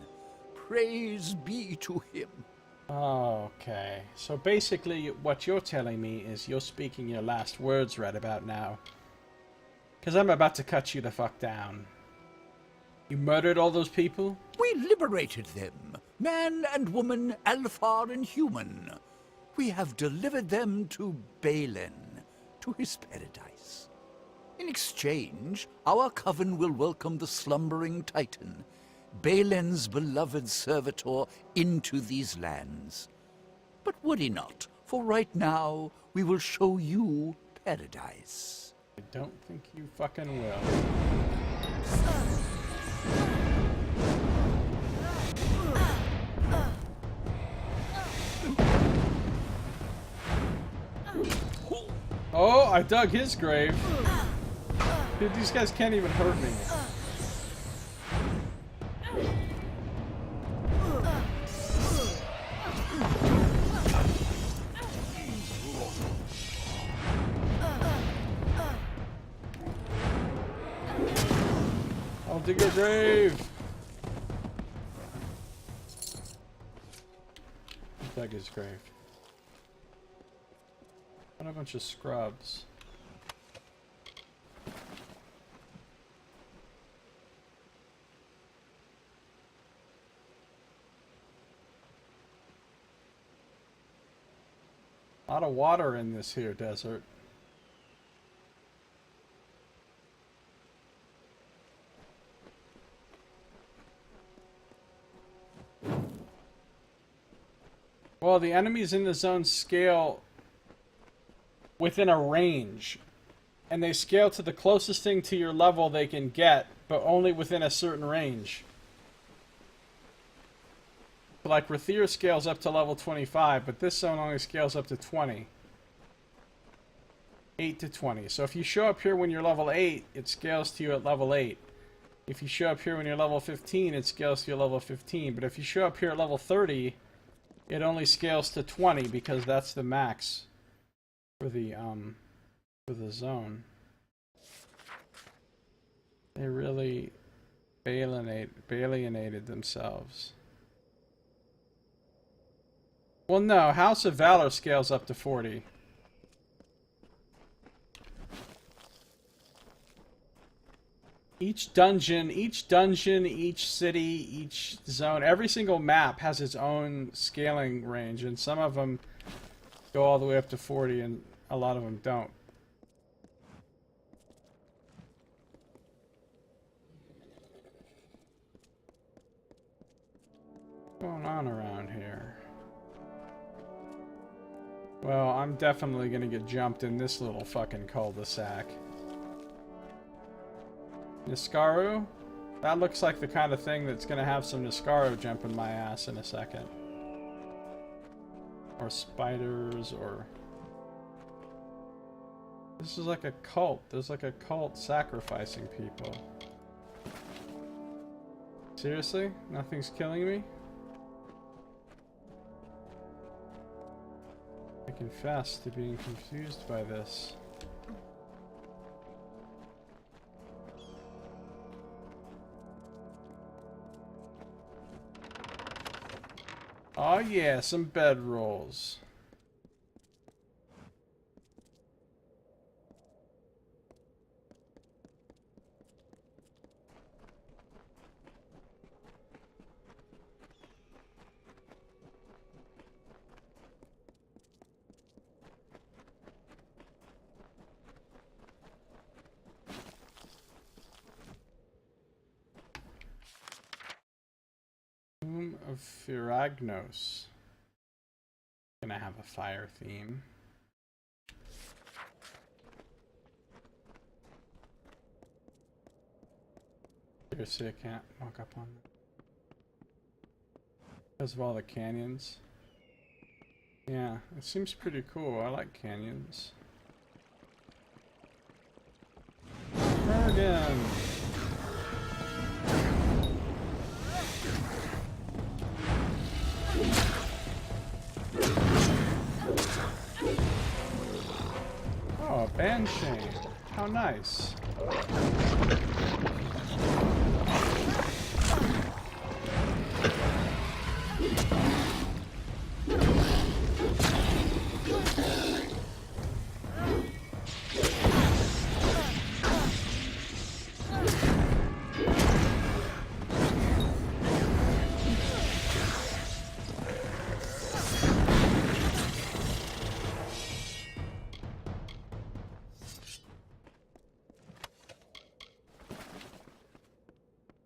[SPEAKER 14] Praise be to him.
[SPEAKER 1] Okay, so basically what you're telling me is you're speaking your last words right about now. Because I'm about to cut you the fuck down. You murdered all those people?
[SPEAKER 14] We liberated them, man and woman, Alfar and human. We have delivered them to Balin, to his paradise. In exchange, our coven will welcome the slumbering Titan, Balin's beloved servitor, into these lands. But would he not? For right now, we will show you paradise.
[SPEAKER 1] I don't think you fucking will. Oh, I dug his grave. Dude, these guys can't even hurt me. I'll dig your grave. I dug his grave. What a bunch of scrubs. A lot of water in this here desert. Well, the enemies in the zone scale within a range. And they scale to the closest thing to your level they can get, but only within a certain range. Like, Rathir scales up to level 25, but this zone only scales up to 20. 8 to 20. So if you show up here when you're level 8, it scales to you at level 8. If you show up here when you're level 15, it scales to your level 15. But if you show up here at level 30, it only scales to 20 because that's the max for the zone. They really alienated themselves. Well, no, House of Valor scales up to 40. Each dungeon, each city, each zone, every single map has its own scaling range, and some of them go all the way up to 40, and a lot of them don't. What's going on around here? Well, I'm definitely gonna get jumped in this little fucking cul-de-sac. Niskaru? That looks like the kind of thing that's gonna have some Niskaru jumping my ass in a second. Or spiders, or... This is like a cult. There's like a cult sacrificing people. Seriously? Nothing's killing me? I confess to being confused by this. Oh yeah, some bedrolls. Tomb of Firagnos. Gonna have a fire theme. Seriously, I can't walk up on it. Because of all the canyons. Yeah, it seems pretty cool. I like canyons. Bergen! Oh, a Banshee. How nice.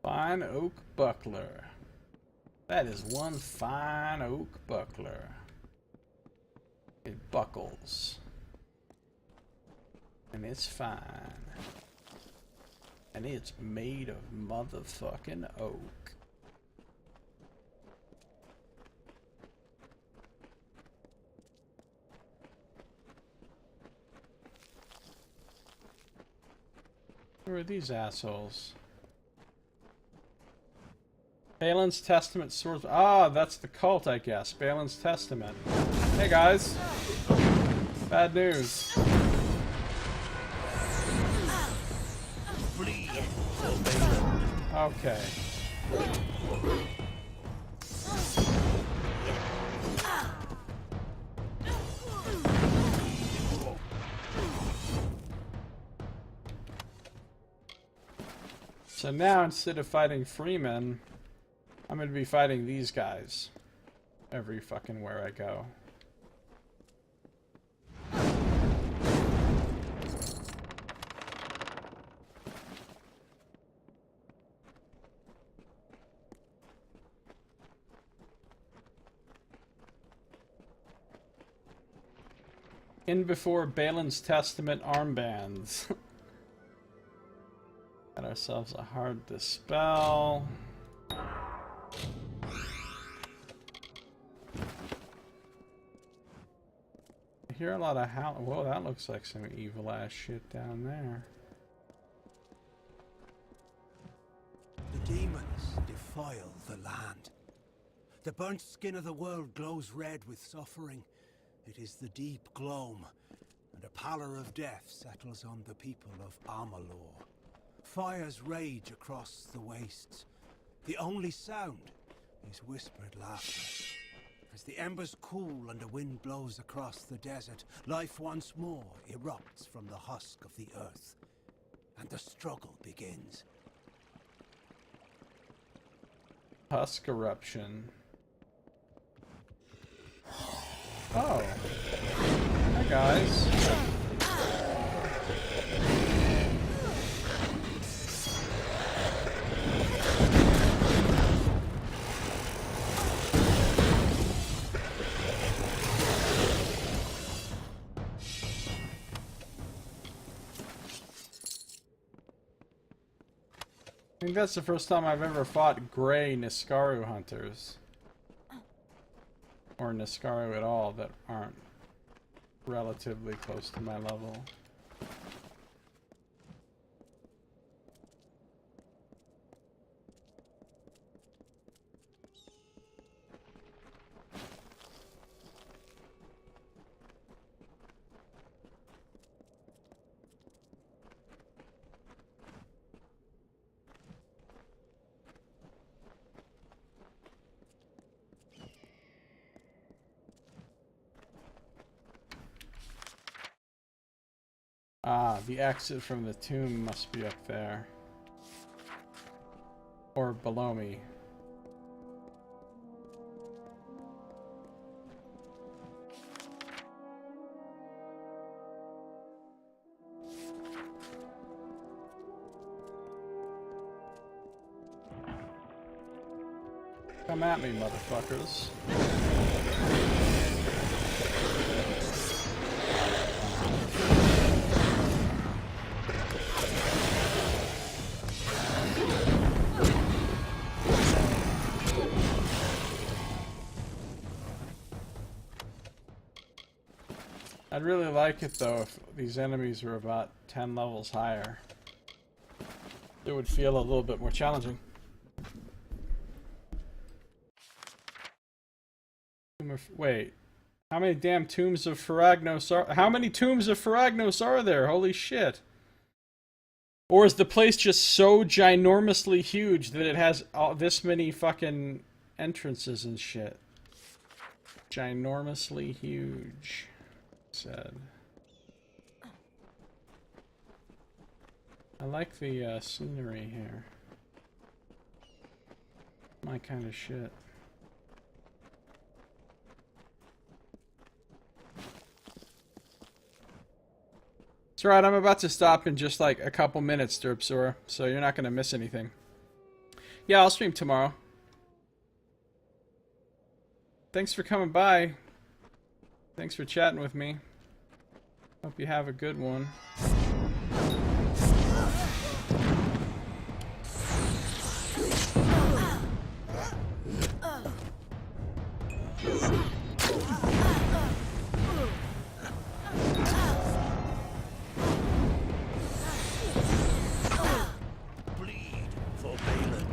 [SPEAKER 1] Fine oak buckler. That is one fine oak buckler. It buckles. And it's fine. And it's made of motherfucking oak. Who are these assholes? Balin's Testament swords. Ah, that's the cult, I guess. Balin's Testament. Hey guys. Bad news. Okay. So now, instead of fighting Freeman, I'm gonna be fighting these guys every fucking where I go. In before Balin's Testament armbands. Got ourselves a hard dispel. I hear a lot of howl. Whoa, that looks like some evil ass shit down there.
[SPEAKER 15] The demons defile the land. The burnt skin of the world glows red with suffering. It is the deep gloam, and a pallor of death settles on the people of Amalur. Fires rage across the wastes. The only sound is whispered laughter. As the embers cool and the wind blows across the desert, life once more erupts from the husk of the earth, and the struggle begins.
[SPEAKER 1] Husk eruption. Oh. Hi guys. I think that's the first time I've ever fought gray Niskaru hunters. Or Niskaru at all that aren't relatively close to my level. Ah, the exit from the tomb must be up there. Or below me. Come at me, motherfuckers. I'd really like it though if these enemies were about 10 levels higher. It would feel a little bit more challenging. Wait, how many damn tombs of Faragnos are? How many tombs of Faragnos are there? Holy shit! Or is the place just so ginormously huge that it has this many fucking entrances and shit? Ginormously huge. Said. I like the scenery here. My kind of shit. It's right, I'm about to stop in just like a couple minutes, Derpsora, so you're not going to miss anything. Yeah, I'll stream tomorrow. Thanks for coming by. Thanks for chatting with me. Hope you have a good one.
[SPEAKER 2] Bleed for Balin.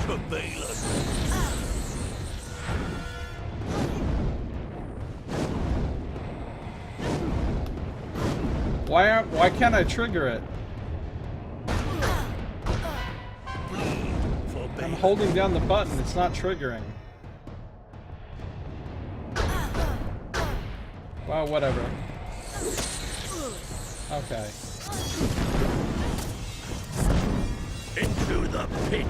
[SPEAKER 2] To Balin.
[SPEAKER 1] Why can't I trigger it? I'm holding down the button, it's not triggering. Well, whatever. Okay.
[SPEAKER 2] Into the pit.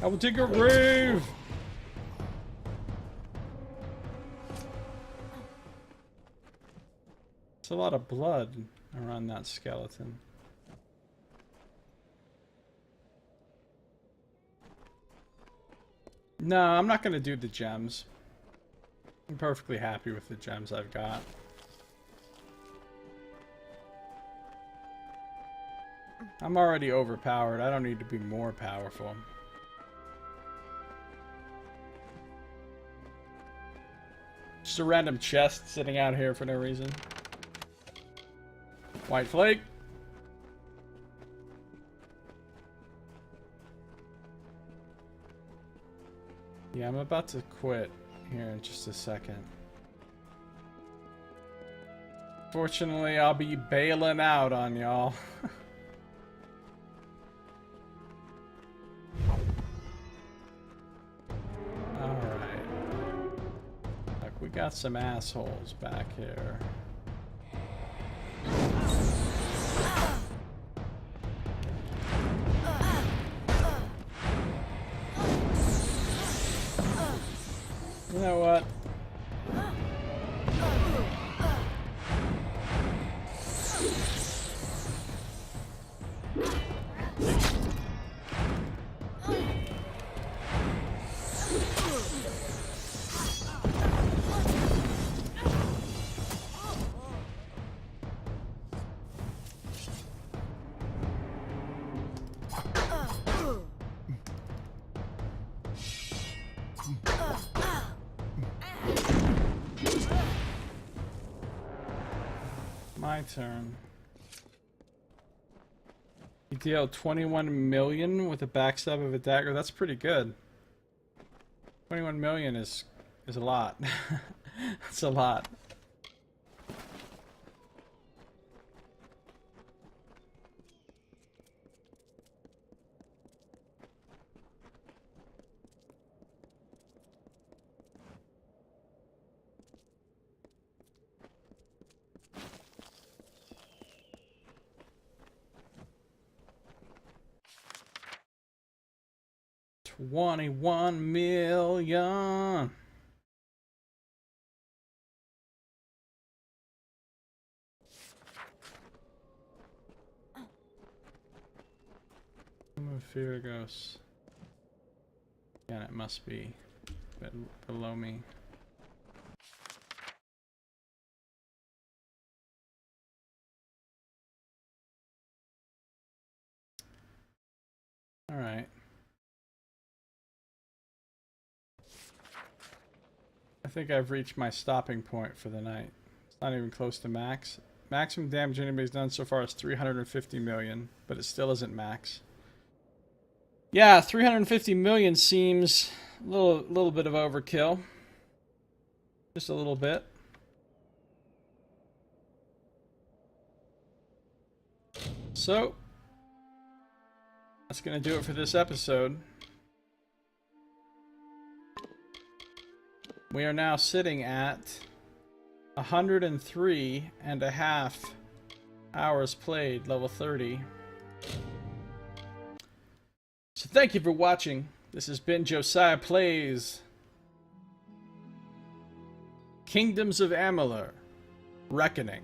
[SPEAKER 1] I will dig a grave! It's a lot of blood around that skeleton. No, I'm not going to do the gems. I'm perfectly happy with the gems I've got. I'm already overpowered. I don't need to be more powerful. Just a random chest sitting out here for no reason. White flake. Yeah, I'm about to quit here in just a second. Fortunately, I'll be bailing out on y'all. Alright. Look, we got some assholes back here. You know what? My turn. You deal 21 million with a backstab of a dagger. That's pretty good. 21 million is a lot. That's a lot. $21 million. Fear ghosts. Yeah, it must be a bit below me. All right. I think I've reached my stopping point for the night. It's not even close to max. Maximum damage anybody's done so far is 350 million, but it still isn't max. Yeah, 350 million seems a little bit of overkill. Just a little bit. So, that's going to do it for this episode. We are now sitting at 103.5 hours played, level 30. So thank you for watching. This has been Josiah Plays Kingdoms of Amalur: Reckoning.